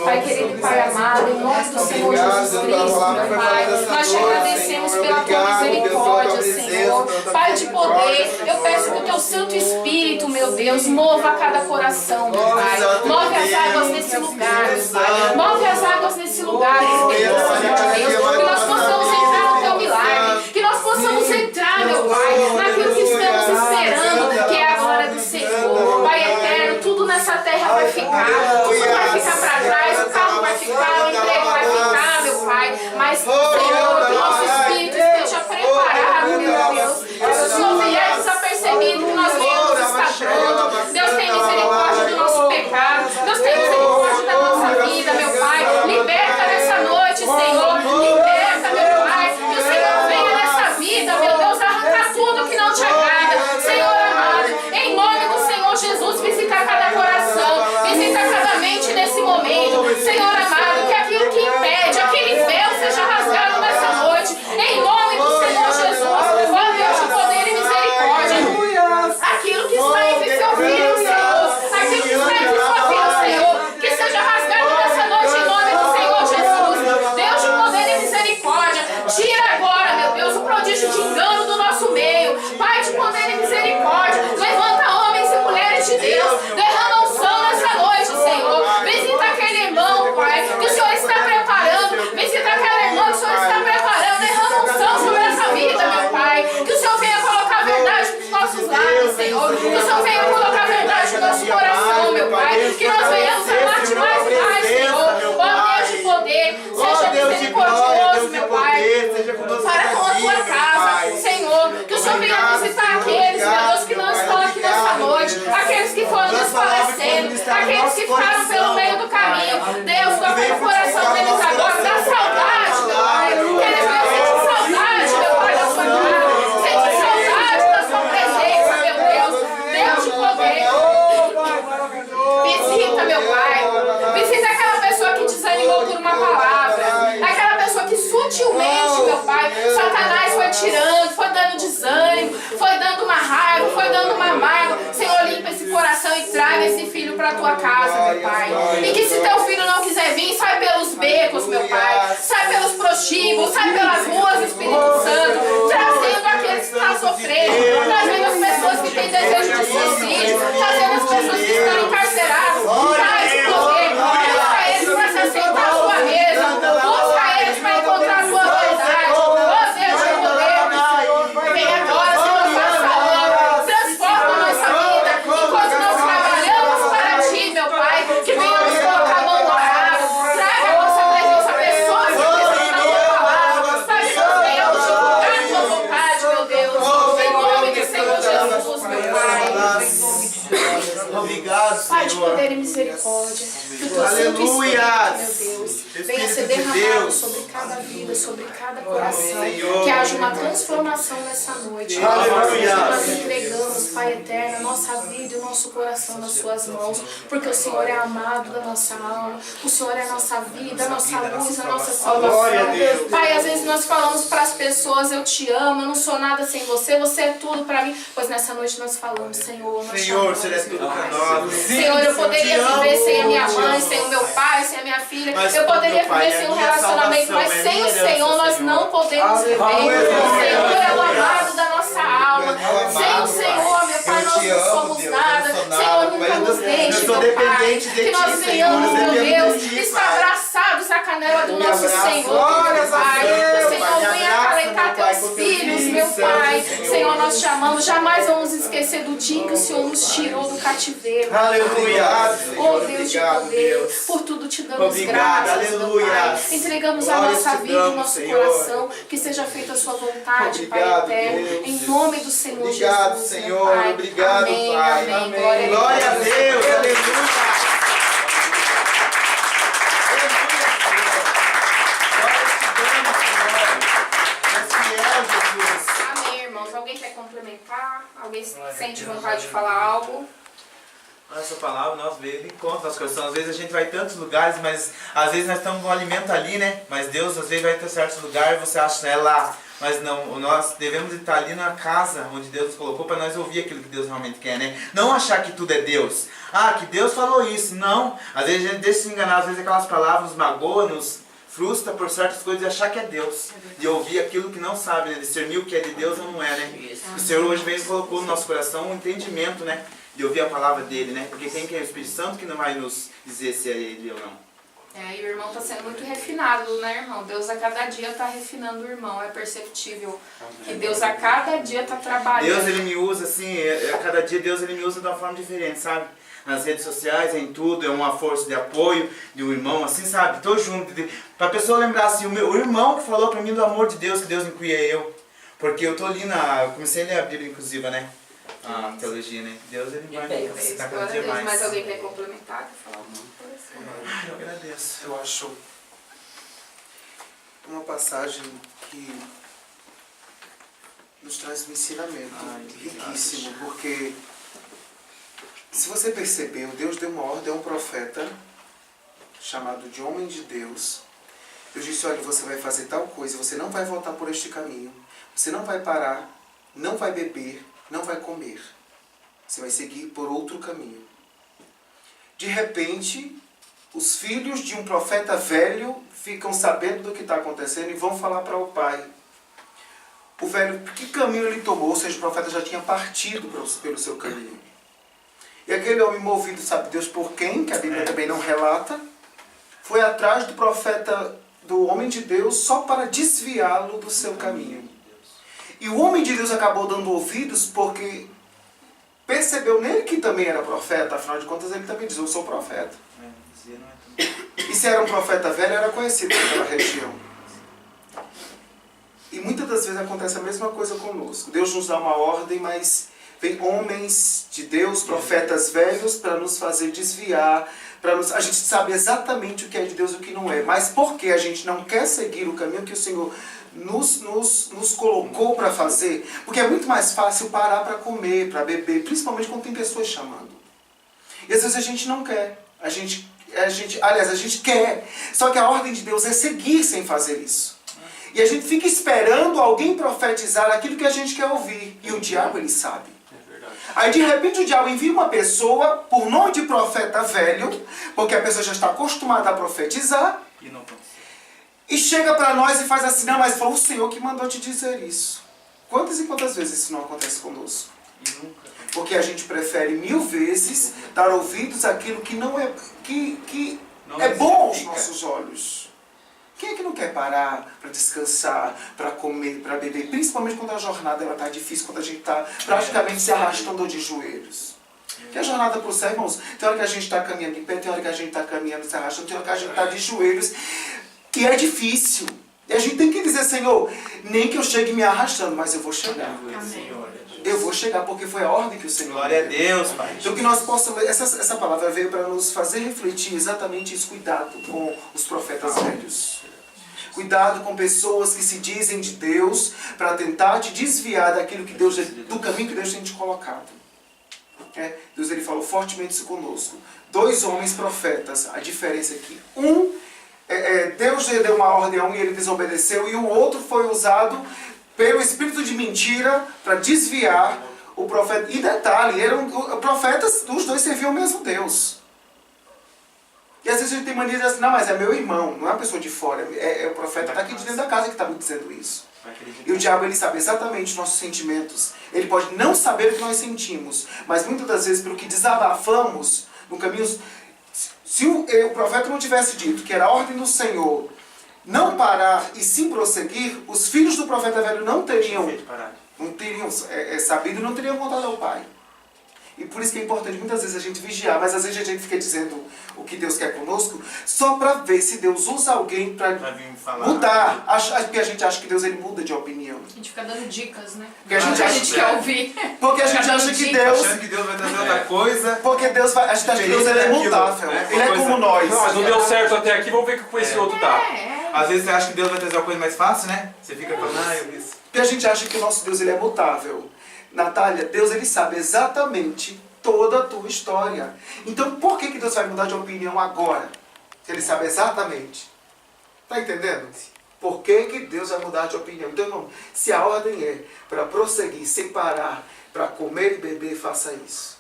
Pai querido, Pai amado, em nome do Senhor Jesus Cristo, meu Pai, nós te agradecemos pela tua misericórdia, Senhor. Pai de poder, eu peço que o teu Santo Espírito, meu Deus, mova cada coração, meu Pai. Move as águas nesse lugar, meu Pai. Move as águas nesse lugar, Espírito Santo de Deus. Que nós possamos entrar no teu milagre. Que nós possamos entrar, meu Pai, naquilo que estamos esperando, que é a glória do Senhor. Pai eterno, tudo nessa terra vai ficar. Tudo vai ficar para trás, o carro vai ficar, o emprego vai ficar, meu Pai. Mas, Senhor, que o nosso espírito esteja preparado, meu Deus. Que se o Senhor vier desapercebido, que nós venhamos estar prontos. Deus tem misericórdia do nosso pecado. Deus tem misericórdia da nossa vida, meu Pai. Liberta nessa noite, Senhor. Liberta, meu Pai. Que o Senhor venha nessa vida, meu Deus, arrancar tudo que não te agrada. Senhor amado, em nome do Senhor Jesus, visita cada coração. Visita cada mente nesse momento. Senhor amado, que aquilo que impede, aquele véu seja rasgado nessa noite. Em nome do Senhor Jesus. Ó Deus de poder e misericórdia. Aquilo que está entre seu filho, Senhor. Aquilo que está entre sua filha, Senhor. Que seja rasgado nessa noite em nome do Senhor Jesus. Deus de poder e misericórdia. Tira agora, meu Deus, o prodígio de engano do nosso meio. Pai de poder e misericórdia. Levanta homens e mulheres de Deus. Derrama unção nessa noite, Senhor. Visita aquele irmão, Pai, que o Senhor está preparando. Visita aquela irmã que o Senhor está preparando. Derrama unção sobre essa vida, meu Pai. Que o Senhor venha colocar a verdade nos nossos lábios, Senhor. Que o Senhor venha colocar a verdade no nosso coração, meu Pai. Que nós venhamos amar-te mais e mais, Senhor. Ó Deus de poder, seja misericordioso, meu Pai, para com a tua casa, Senhor. Que o Senhor venha visitar aqueles, meu Deus, que não estão aqui nessa noite. Aqueles que foram desfalecendo. Aqueles que ficaram pelo meio do caminho. Deus, toca no coração deles agora. Dá saúde sutilmente, meu Pai, Satanás foi tirando, foi dando desânimo, foi dando uma raiva, foi dando uma mágoa. Senhor, limpa esse coração e traga esse filho para a tua casa, meu Pai. E que se teu filho não quiser vir, sai pelos becos, meu Pai, sai pelos prostíbulos, sai pelas ruas do Espírito Santo, trazendo aqueles que estão sofrendo, trazendo as pessoas que têm desejo de suicídio, trazendo as pessoas que estão encarceradas. Traz o poder, busca eles para se assentar à sua mesa, busca eles para encontrar a tua verdade. Oh Deus de poder, vem agora, Senhor, faça a obra, transforma a nossa vida, enquanto nós trabalhamos para ti, meu Pai, que venhamos colocar a mão no arado, traga a nossa presença pessoas que precisam da tua palavra, para que nós venhamos divulgar a tua vontade, meu Deus, em nome do Senhor Jesus, meu Pai, em nome de Jesus. Obrigado, Senhor. Pai de poder e misericórdia, que o teu Santo Espírito, meu Deus, venha ser derramado sobre cada vida, sobre cada coração, que haja uma transformação nessa noite. Nós entregamos, Pai eterno, a nossa vida e o nosso coração nas suas mãos, porque o Senhor é amado da nossa alma, o Senhor é a nossa vida, a nossa luz, a nossa salvação. Pai, às vezes nós falamos para as pessoas, eu te amo, eu não sou nada sem você, você é tudo para mim, pois nessa noite nós falamos, Senhor, nós Senhor, você é tudo para nós. Senhor, eu poderia viver sem a minha mãe, sem o meu pai, sem a minha filha. Eu poderia viver sem um relacionamento, mas sem o Senhor nós não podemos viver. O Senhor é o amado da nossa alma. Sem o Senhor, meu Pai, nós não somos nada. Senhor, nunca nos deixe, meu Pai. Que nós venhamos, meu Deus, estar abraçados à canela do nosso Senhor, meu Pai. Que o Senhor venha acalentar teus filhos, meu Pai. Senhor, nós te amamos. Jamais vamos esquecer do dia que o Senhor nos tirou do cativeiro. Aleluia. Oh Deus de poder, por tudo te damos graças, meu Pai. Entregamos a nossa vida e o nosso coração, que seja feita a sua vontade, Pai eterno, em nome do Senhor Jesus. Obrigado, Senhor. Pai. Obrigado, amém, Pai. Amém. Glória a Deus. Aleluia. Amém, irmãos. Alguém quer complementar? Alguém sente vontade de falar algo? Essa palavra nós veio de encontro nosso coração. Às vezes a gente vai em tantos lugares, mas às vezes nós estamos com um alimento ali, né? Mas Deus às vezes vai ter certos lugares e você acha que é lá. Mas não, nós devemos estar ali na casa onde Deus nos colocou para nós ouvir aquilo que Deus realmente quer, né? Não achar que tudo é Deus. Ah, que Deus falou isso. Não. Às vezes a gente deixa se enganar, às vezes aquelas palavras nos magoam, nos frustra por certas coisas e achar que é Deus. De ouvir aquilo que não sabe, né? Discernir o que é de Deus ou não é, né? O Senhor hoje veio e colocou no nosso coração um entendimento, né? De ouvir a palavra dele, né? Porque quem quer o Espírito Santo que não vai nos dizer se é ele ou não. E o irmão está sendo muito refinado, né, irmão? Deus a cada dia está refinando o irmão. É perceptível que Deus a cada dia está trabalhando. Deus, ele me usa assim, a cada dia Deus ele me usa de uma forma diferente, sabe? Nas redes sociais, em tudo, é uma força de apoio de um irmão, assim, sabe? Tô junto. Pra pessoa lembrar assim, o irmão que falou pra mim do amor de Deus, que Deus incluía eu. Porque eu tô ali eu comecei a ler a Bíblia inclusiva, né? A teologia, né? Deus ele vai me capacitar cada dia mais. Mas alguém quer complementar? Quer falar alguma coisa? Eu agradeço. Eu acho uma passagem que nos traz um ensinamento riquíssimo, porque se você percebeu, Deus deu uma ordem a um profeta chamado de homem de Deus. Deus disse, olha, você vai fazer tal coisa, você não vai voltar por este caminho, você não vai parar, não vai beber, não vai comer. Você vai seguir por outro caminho. De repente, os filhos de um profeta velho ficam sabendo do que está acontecendo e vão falar para o pai. O velho, que caminho ele tomou? Ou seja, o profeta já tinha partido pelo seu caminho. E aquele homem movido, sabe Deus por quem? Que a Bíblia também não relata. Foi atrás do profeta, do homem de Deus, só para desviá-lo do seu caminho. E o homem de Deus acabou dando ouvidos porque percebeu nele que também era profeta. Afinal de contas, ele também diz, eu sou profeta. E se era um profeta velho, era conhecido naquela região. E muitas das vezes acontece a mesma coisa conosco. Deus nos dá uma ordem, mas vem homens de Deus, profetas velhos, para nos fazer desviar. A gente sabe exatamente o que é de Deus e o que não é. Mas por que a gente não quer seguir o caminho que o Senhor nos colocou para fazer? Porque é muito mais fácil parar para comer, para beber, principalmente quando tem pessoas chamando. E às vezes a gente não quer. Aliás, a gente quer. Só que a ordem de Deus é seguir sem fazer isso. E a gente fica esperando alguém profetizar aquilo que a gente quer ouvir. E o diabo, ele sabe. Aí de repente o diabo envia uma pessoa por nome de profeta velho, porque a pessoa já está acostumada a profetizar, E não aconteceu. e chega para nós e faz assim, não, mas foi o Senhor que mandou te dizer isso. Quantas e quantas vezes isso não acontece conosco? E nunca. Porque a gente prefere 1000 vezes dar ouvidos àquilo que não é, que Não é bom aos edifica. nossos olhos. Quem é que não quer parar para descansar, para comer, para beber? Principalmente quando a jornada está difícil, quando a gente está praticamente se arrastando de joelhos. Que a jornada para o céu, irmãos, tem hora que a gente está caminhando em pé, tem hora que a gente está caminhando se arrastando, tem hora que a gente está de joelhos. E é difícil. E a gente tem que dizer, Senhor, nem que eu chegue me arrastando, mas eu vou chegar. Eu vou chegar porque foi a ordem que o Senhor Glória a me deu. Deus, Pai. Então que nós possamos, essa palavra veio para nos fazer refletir exatamente isso, cuidado com os profetas velhos. Cuidado com pessoas que se dizem de Deus para tentar te desviar daquilo que Deus, do caminho que Deus tem te colocado. Deus ele falou fortemente isso conosco. 2 homens profetas, a diferença é que Deus deu uma ordem a um e ele desobedeceu, e o outro foi usado pelo espírito de mentira para desviar o profeta. E detalhe, eram profetas, os dois serviam o mesmo Deus. E às vezes a gente tem mania de dizer assim, não, mas é meu irmão, não é uma pessoa de fora, é o profeta está aqui de dentro da casa que está me dizendo isso. E o diabo, ele sabe exatamente os nossos sentimentos. Ele pode não saber o que nós sentimos, mas muitas das vezes, pelo que desabafamos no caminho, se o profeta não tivesse dito que era a ordem do Senhor não parar e sim prosseguir, os filhos do profeta velho não teriam sabido e não teriam contado ao pai. E por isso que é importante muitas vezes a gente vigiar, mas às vezes a gente fica dizendo o que Deus quer conosco, só para ver se Deus usa alguém para mudar. Porque a gente acha que Deus ele muda de opinião. A gente fica dando dicas, né? Porque a gente quer ouvir. Porque a gente acha que Deus... Achando que Deus vai trazer outra coisa. Porque Deus vai... A gente acha que Deus ele é imutável. Ele é como nós. Não, mas não deu certo até aqui, vamos ver que com esse outro tá. Às vezes você acha que Deus vai trazer uma coisa mais fácil, né? Você fica falando, eu vi isso. Porque a gente acha que o nosso Deus ele é mutável. Natália, Deus ele sabe exatamente toda a tua história. Então por que Deus vai mudar de opinião agora? Se ele sabe exatamente. Está entendendo? Por que Deus vai mudar de opinião? Então, irmão, se a ordem é para prosseguir, sem parar, para comer e beber, faça isso.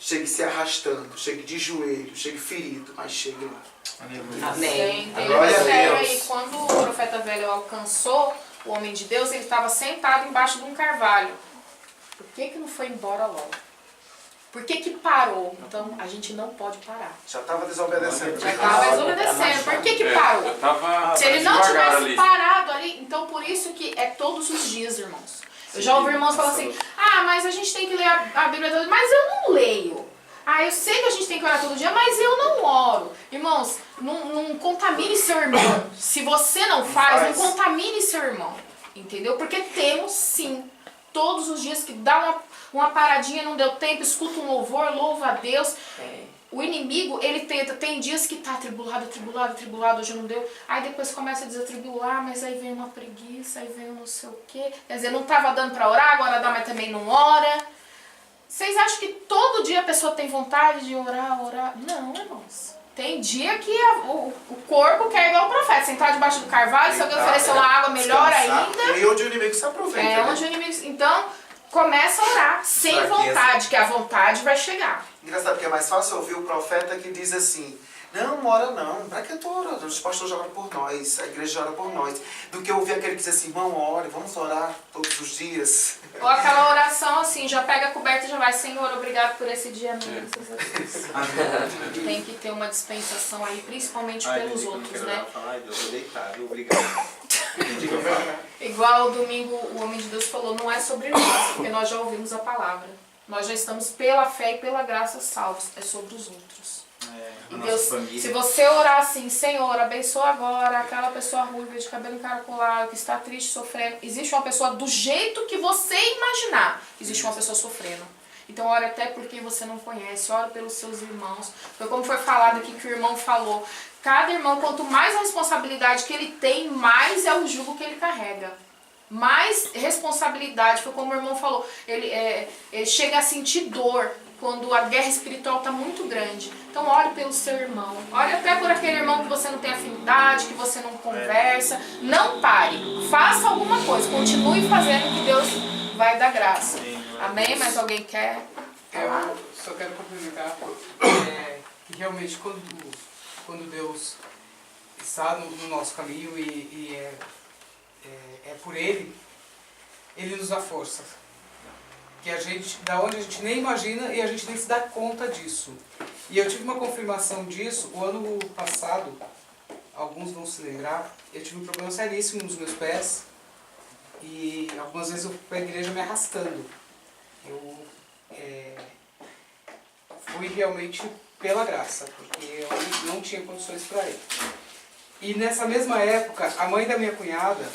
Chegue se arrastando, chegue de joelho, chegue ferido, mas chegue lá. Amém. Tem Glória uma a série Deus. aí, quando o profeta velho alcançou o homem de Deus, ele estava sentado embaixo de um carvalho. Por que não foi embora logo? Por que parou? Então, a gente não pode parar. Já estava desobedecendo. Já estava desobedecendo. Por que parou? Eu tava Se ele não devagar tivesse ali. parado ali, então por isso que é todos os dias, irmãos. Eu já ouvi irmãos falando assim, mas a gente tem que ler a Bíblia todo dia, mas eu não leio. Eu sei que a gente tem que orar todo dia, mas eu não oro. Irmãos, não contamine seu irmão. Se você não faz, não contamine seu irmão. Entendeu? Porque temos sim, todos os dias que dá uma paradinha, não deu tempo, escuta um louvor, louva a Deus. O inimigo, ele tenta, tem dias que tá atribulado, hoje não deu. Aí depois começa a desatribular, mas aí vem uma preguiça, aí vem um não sei o quê. Quer dizer, não tava dando pra orar, agora dá, mas também não ora. Vocês acham que todo dia a pessoa tem vontade de orar? Não, irmãos. Tem dia que o corpo quer igual o profeta, sentar debaixo do carvalho, se alguém oferecer uma água, melhor ainda. E onde o inimigo se aproveita. Onde o inimigo... Então, começa a orar sem vontade, que a vontade vai chegar. Engraçado que é mais fácil ouvir o profeta que diz assim, não ora não, para que eu estou orando? Os pastores oram por nós, a igreja ora por nós. Do que ouvir aquele que diz assim, irmão, ore, vamos orar todos os dias. Ou aquela oração assim, já pega a coberta e já vai, Senhor, obrigado por esse dia, amém. Tem que ter uma dispensação aí, principalmente pelos outros, né? Deus, eu deitar, obrigado. Igual domingo o homem de Deus falou, não é sobre nós, porque nós já ouvimos a palavra. Nós já estamos pela fé e pela graça salvos, é sobre os outros. E Deus, se você orar assim, Senhor, abençoa agora aquela pessoa ruiva de cabelo encaracolado, que está triste, sofrendo. Existe uma pessoa do jeito que você imaginar, existe uma pessoa sofrendo. Então ore até por quem você não conhece, ore pelos seus irmãos. Foi como foi falado aqui que o irmão falou. Cada irmão, quanto mais a responsabilidade que ele tem, mais é o jugo que ele carrega. Mais responsabilidade, foi como o irmão falou, ele chega a sentir dor quando a guerra espiritual está muito grande. Então ore pelo seu irmão, ore até por aquele irmão que você não tem afinidade, que você não conversa. Não pare, faça alguma coisa, continue fazendo que Deus vai dar graça. Amém? Mais alguém quer? Eu só quero complementar que realmente quando Deus está no nosso caminho e é por Ele nos dá força. Que a gente, da onde a gente nem imagina e a gente nem se dá conta disso. E eu tive uma confirmação disso o ano passado, alguns vão se lembrar, eu tive um problema seríssimo nos meus pés e algumas vezes eu fui para a igreja me arrastando. Eu fui realmente pela graça, porque eu não tinha condições para ir. E nessa mesma época, a mãe da minha cunhada,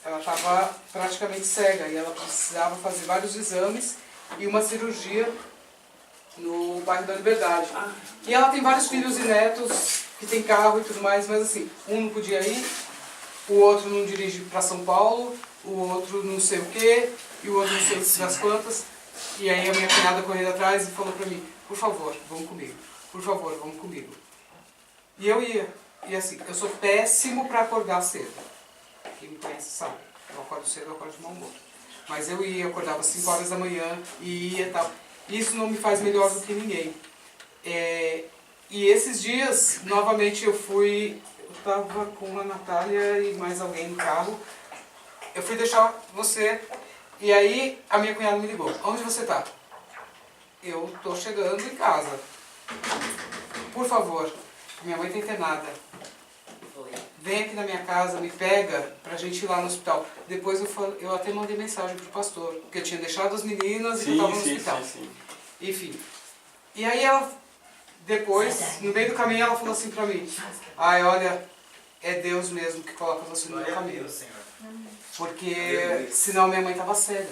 ela estava praticamente cega e ela precisava fazer vários exames e uma cirurgia no bairro da Liberdade. E ela tem vários filhos e netos que tem carro e tudo mais, mas assim, um não podia ir, o outro não dirige para São Paulo, o outro não sei o quê, e o outro não sei das quantas. E aí a minha cunhada correndo atrás e falou para mim, por favor, vamos comigo, por favor, vamos comigo. E eu ia. E assim, eu sou péssimo para acordar cedo. Quem me conhece sabe. Eu acordo cedo, eu acordo de mau humor. Mas eu ia, acordava às 5 horas da manhã e ia e tal. Isso não me faz melhor do que ninguém. E esses dias, novamente eu estava com a Natália e mais alguém no carro. Eu fui deixar você e aí a minha cunhada me ligou. Onde você está? Eu estou chegando em casa. Por favor, minha mãe está internada. Vem aqui na minha casa, me pega pra gente ir lá no hospital. Depois eu até mandei mensagem pro pastor, porque eu tinha deixado as meninas e eu estava no hospital. Enfim. E aí ela, depois, no meio do caminho, ela falou assim pra mim, ai, olha, é Deus mesmo que coloca você no meu caminho. Porque senão minha mãe estava cega.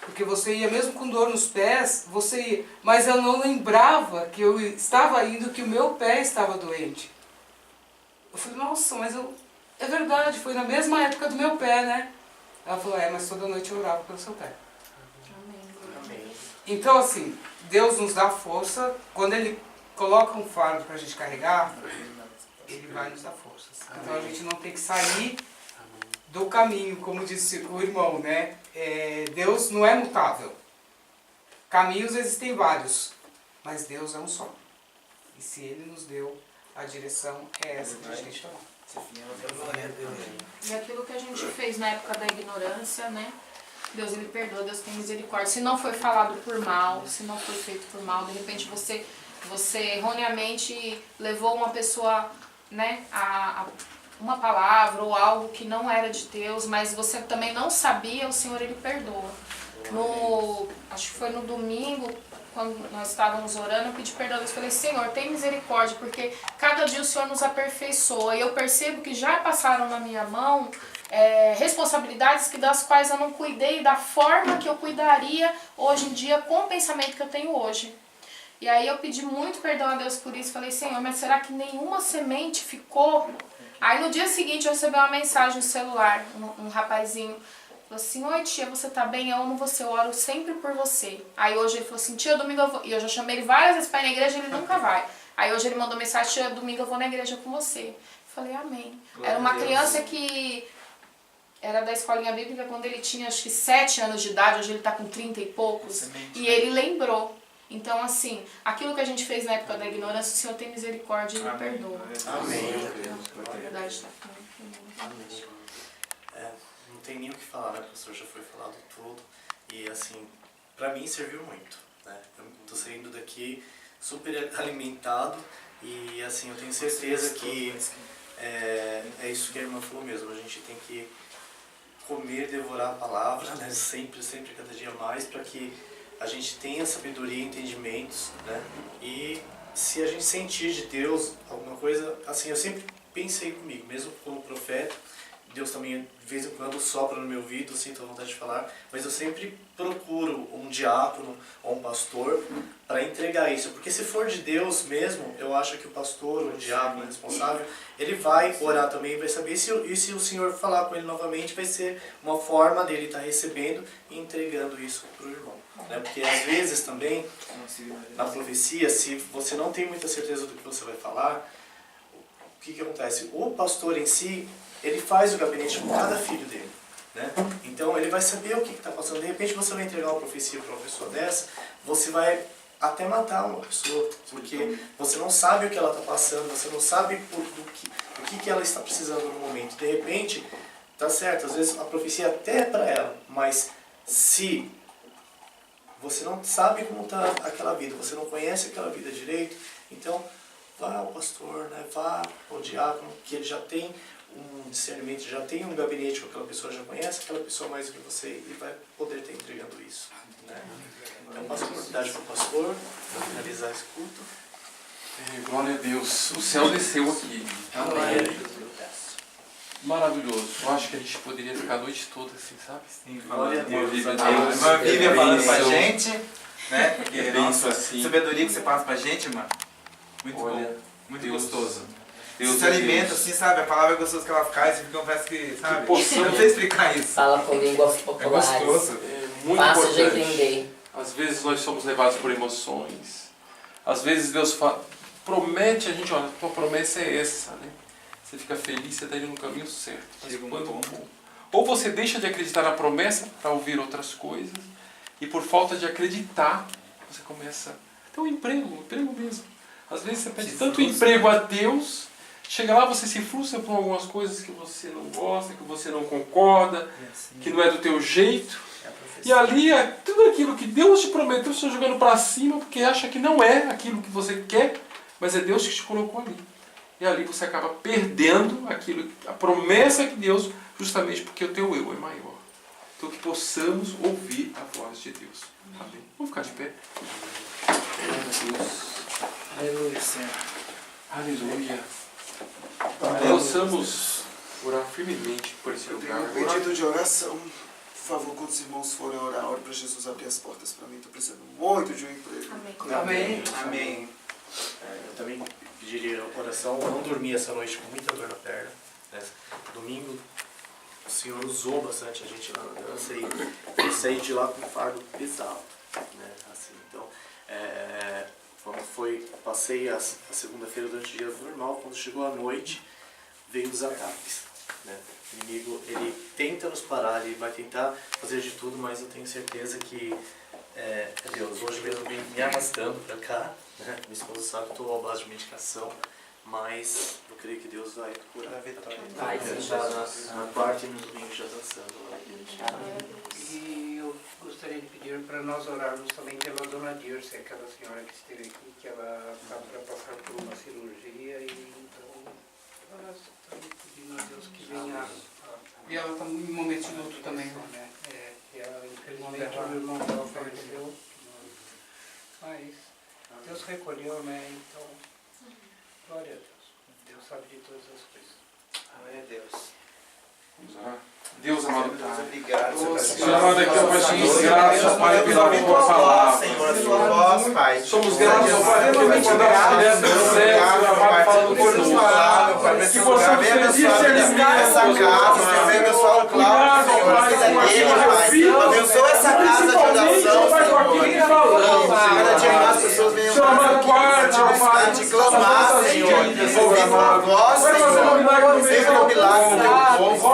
Porque você ia, mesmo com dor nos pés, você ia. Mas eu não lembrava que eu estava indo, que o meu pé estava doente. Eu falei, nossa, mas é verdade, foi na mesma época do meu pé, né? Ela falou, mas toda noite eu orava pelo seu pé. Amém. Então, assim, Deus nos dá força. Quando Ele coloca um fardo pra gente carregar, Ele vai nos dar forças. Então a gente não tem que sair do caminho, como disse o irmão, né? Deus não é mutável. Caminhos existem vários, mas Deus é um só. E se Ele nos deu a direção, é essa que a gente tem que tomar. E aquilo que a gente fez na época da ignorância, né? Deus, Ele perdoa, Deus tem misericórdia. Se não foi falado por mal, se não foi feito por mal, de repente você erroneamente levou uma pessoa, né, a uma palavra ou algo que não era de Deus, mas você também não sabia, o Senhor, Ele perdoa. Acho que foi no domingo, quando nós estávamos orando, eu pedi perdão a Deus, falei, Senhor, tem misericórdia, porque cada dia o Senhor nos aperfeiçoa, e eu percebo que já passaram na minha mão responsabilidades das quais eu não cuidei da forma que eu cuidaria hoje em dia com o pensamento que eu tenho hoje. E aí eu pedi muito perdão a Deus por isso, falei, Senhor, mas será que nenhuma semente ficou? Aí no dia seguinte eu recebi uma mensagem no celular, um rapazinho, falou assim, oi tia, você tá bem? Eu amo você, eu oro sempre por você. Aí hoje ele falou assim, tia, domingo eu vou... E eu já chamei ele várias vezes pra ir na igreja e ele nunca vai. Aí hoje ele mandou mensagem, tia, domingo eu vou na igreja com você. Eu falei, amém. Era uma criança que era da escolinha bíblica quando ele tinha acho que 7 anos de idade, hoje ele tá com 30 e poucos. E ele lembrou. Então assim, aquilo que a gente fez na época da ignorância, o Senhor tem misericórdia e Ele perdoa. Amém. Amém. Não tem nem o que falar, né, professor? Já foi falado tudo. E assim, pra mim serviu muito, né? Eu tô saindo daqui super alimentado e assim, eu tenho certeza que é isso que a irmã falou mesmo. A gente tem que comer, devorar a palavra, né? Sempre, cada dia mais, para que a gente tenha sabedoria e entendimentos, né? E se a gente sentir de Deus alguma coisa, assim, eu sempre pensei comigo, mesmo como profeta, Deus também, de vez em quando, sopra no meu ouvido, sinto a vontade de falar, mas eu sempre procuro um diácono ou um pastor para entregar isso. Porque se for de Deus mesmo, eu acho que o pastor, o diácono responsável, ele vai orar também, vai saber se o Senhor falar com ele novamente, vai ser uma forma dele estar recebendo e entregando isso para o irmão. Né? Porque às vezes também, na profecia, se você não tem muita certeza do que você vai falar, o que acontece? O pastor em si, ele faz o gabinete com cada filho dele. Né? Então ele vai saber o que está passando. De repente você vai entregar uma profecia para uma pessoa dessa, você vai até matar uma pessoa, porque você não sabe o que ela está passando, você não sabe do que ela está precisando no momento. De repente, tá certo, às vezes a profecia até é para ela, mas se você não sabe como está aquela vida, você não conhece aquela vida direito, então vá ao pastor, né? Vá ao diácono, que ele já tem um discernimento, já tem um gabinete que aquela pessoa já conhece, aquela pessoa mais do que você, e vai poder estar entregando isso. Né? Então passo a oportunidade para o pastor, para finalizar esse culto. Glória a Deus. O céu desceu aqui. Maravilhoso. Eu acho que a gente poderia ficar a noite toda assim, sabe? Sim, Glória a Deus. Irmã Vivian falando pra gente, né? Porque É nossa, assim. sabedoria que você passa pra gente, irmã. Muito Olha, bom. Muito Deus. gostoso. Deus Você é alimenta, Deus. assim, sabe? A palavra é gostosa que ela faz, você fica, parece que, sabe? Que possamos- Não sei explicar isso. Fala com línguas É populares. gostoso. É muito Fácil de importante. entender. Às vezes nós somos levados por emoções. Às vezes Deus promete a gente, olha, a tua promessa é essa, né? Você fica feliz, você está indo no caminho certo. Mas Chega um quando ponto. ou você deixa de acreditar na promessa para ouvir outras coisas, e por falta de acreditar, você começa a ter um emprego mesmo. Às vezes você pede tanto emprego a Deus, chega lá, você se frustra por algumas coisas que você não gosta, que você não concorda, que não é do teu jeito. E ali é tudo aquilo que Deus te prometeu, você está jogando para cima porque acha que não é aquilo que você quer, mas é Deus que te colocou ali. E ali você acaba perdendo aquilo, a promessa de Deus, justamente porque o teu eu é maior. Então que possamos ouvir a voz de Deus. Amém? Vamos ficar de pé. Aleluia, Senhor. Aleluia. Possamos orar firmemente por esse Eu tenho lugar. um pedido de oração. Por favor, quando os irmãos forem orar, ore para Jesus abrir as portas para mim. Estou precisando muito de um emprego. Amém. Amém. Eu também pediria oração. Eu não dormi essa noite com muita dor na perna. Né? Domingo, o Senhor usou bastante a gente lá na dança e eu saí de lá com um fardo pesado. Né? Assim, então, passei a segunda-feira durante o dia normal, quando chegou a noite, veio os ataques. Né? O inimigo, ele tenta nos parar, ele vai tentar fazer de tudo, mas eu tenho certeza que é Deus. Hoje mesmo vim me arrastando para cá, né? Minha esposa sabe que estou à base de medicação, mas eu creio que Deus vai curar a vitória. Vai, sim, Já na quarta e no domingo já dançando lá. E eu gostaria de pedir para nós orarmos também pela dona Dirce, aquela senhora que esteve aqui, que ela está para passar por uma cirurgia e então nós estamos pedindo a Deus que venha E ela está em momento de luto também, né? né? E ela, infelizmente o irmão dela faleceu, mas Deus recolheu, né? Então, glória a Deus. Deus sabe de todas as coisas. Glória a Deus. Vamos orar. Deus amado Deus, Pai. obrigado. Senhor amado, aqui eu faço graças, Pai, pela tua palavra. Senhor, a tua voz, Pai. Somos gratos, ó Pai, porque tu mandaste direto do céu, Senhor amado, falando por nós. Que possamos ter discernimento, essa casa, Senhor, vem abençoar o Cláudio, Senhor, a vida dele, Pai. Abençoa essa casa de oração, Senhor. Cada dia mais pessoas venham mais aqui, te clamar, Senhor. Ouvir tua voz, Senhor. Sempre um milagre no teu povo.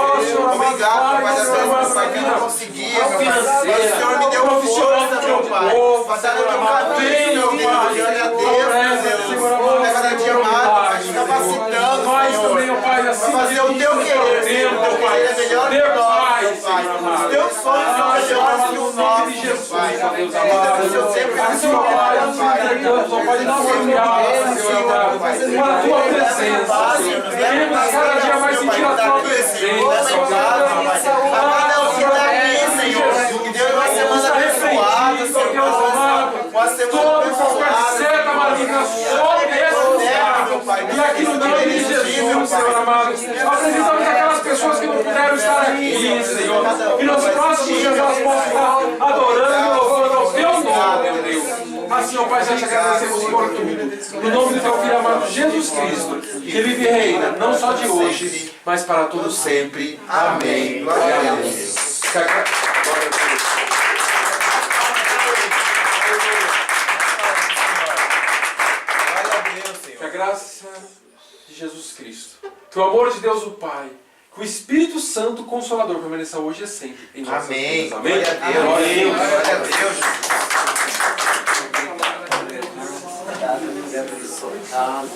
Obrigado, Pai, da tua Pai, que não conseguia, meu Pai. Mas o Senhor me deu força, meu Pai. Passar no teu caminho, meu Deus. Glória a Deus, meu Deus. Cada dia mais, Pai, te capacitando, Senhor. Para fazer o teu querer, Senhor. O teu querer é melhor que o nosso, Pai. Os teus sonhos são melhores que o nosso, Pai. Deus amado, O Senhor sempre vai Senhor Pai, nos entregamos, ó Pai, não obrigado, Senhor amado, para a tua presença, Senhor. Queremos cada dia mais sentir a tua presença, ó Pai. Senhor, que Deus vai ser mais abençoado, Senhor. Uma semana abençoada, Seta maligna sobre esse lugar. E aqui no nome de Jesus, Senhor amado, apresentamos aquelas pessoas que não não puderam estar aqui, Senhor. Que nos próximos dias nós possamos estar adorando, louvando ao teu nome, meu Deus. Mas, Senhor Pai, já te agradecemos por tudo. No nome do teu Filho amado Jesus Cristo, que vive e reina, não só de hoje, mas para todo sempre. Amém. Glória a Deus. Que a graça de Jesus Cristo, que o amor de Deus o Pai, que o Espírito Santo Consolador permaneça hoje e sempre em nossas vidas. Amém. Glória a Deus. Glória a Deus. Obrigado, Deus abençoe. Amém.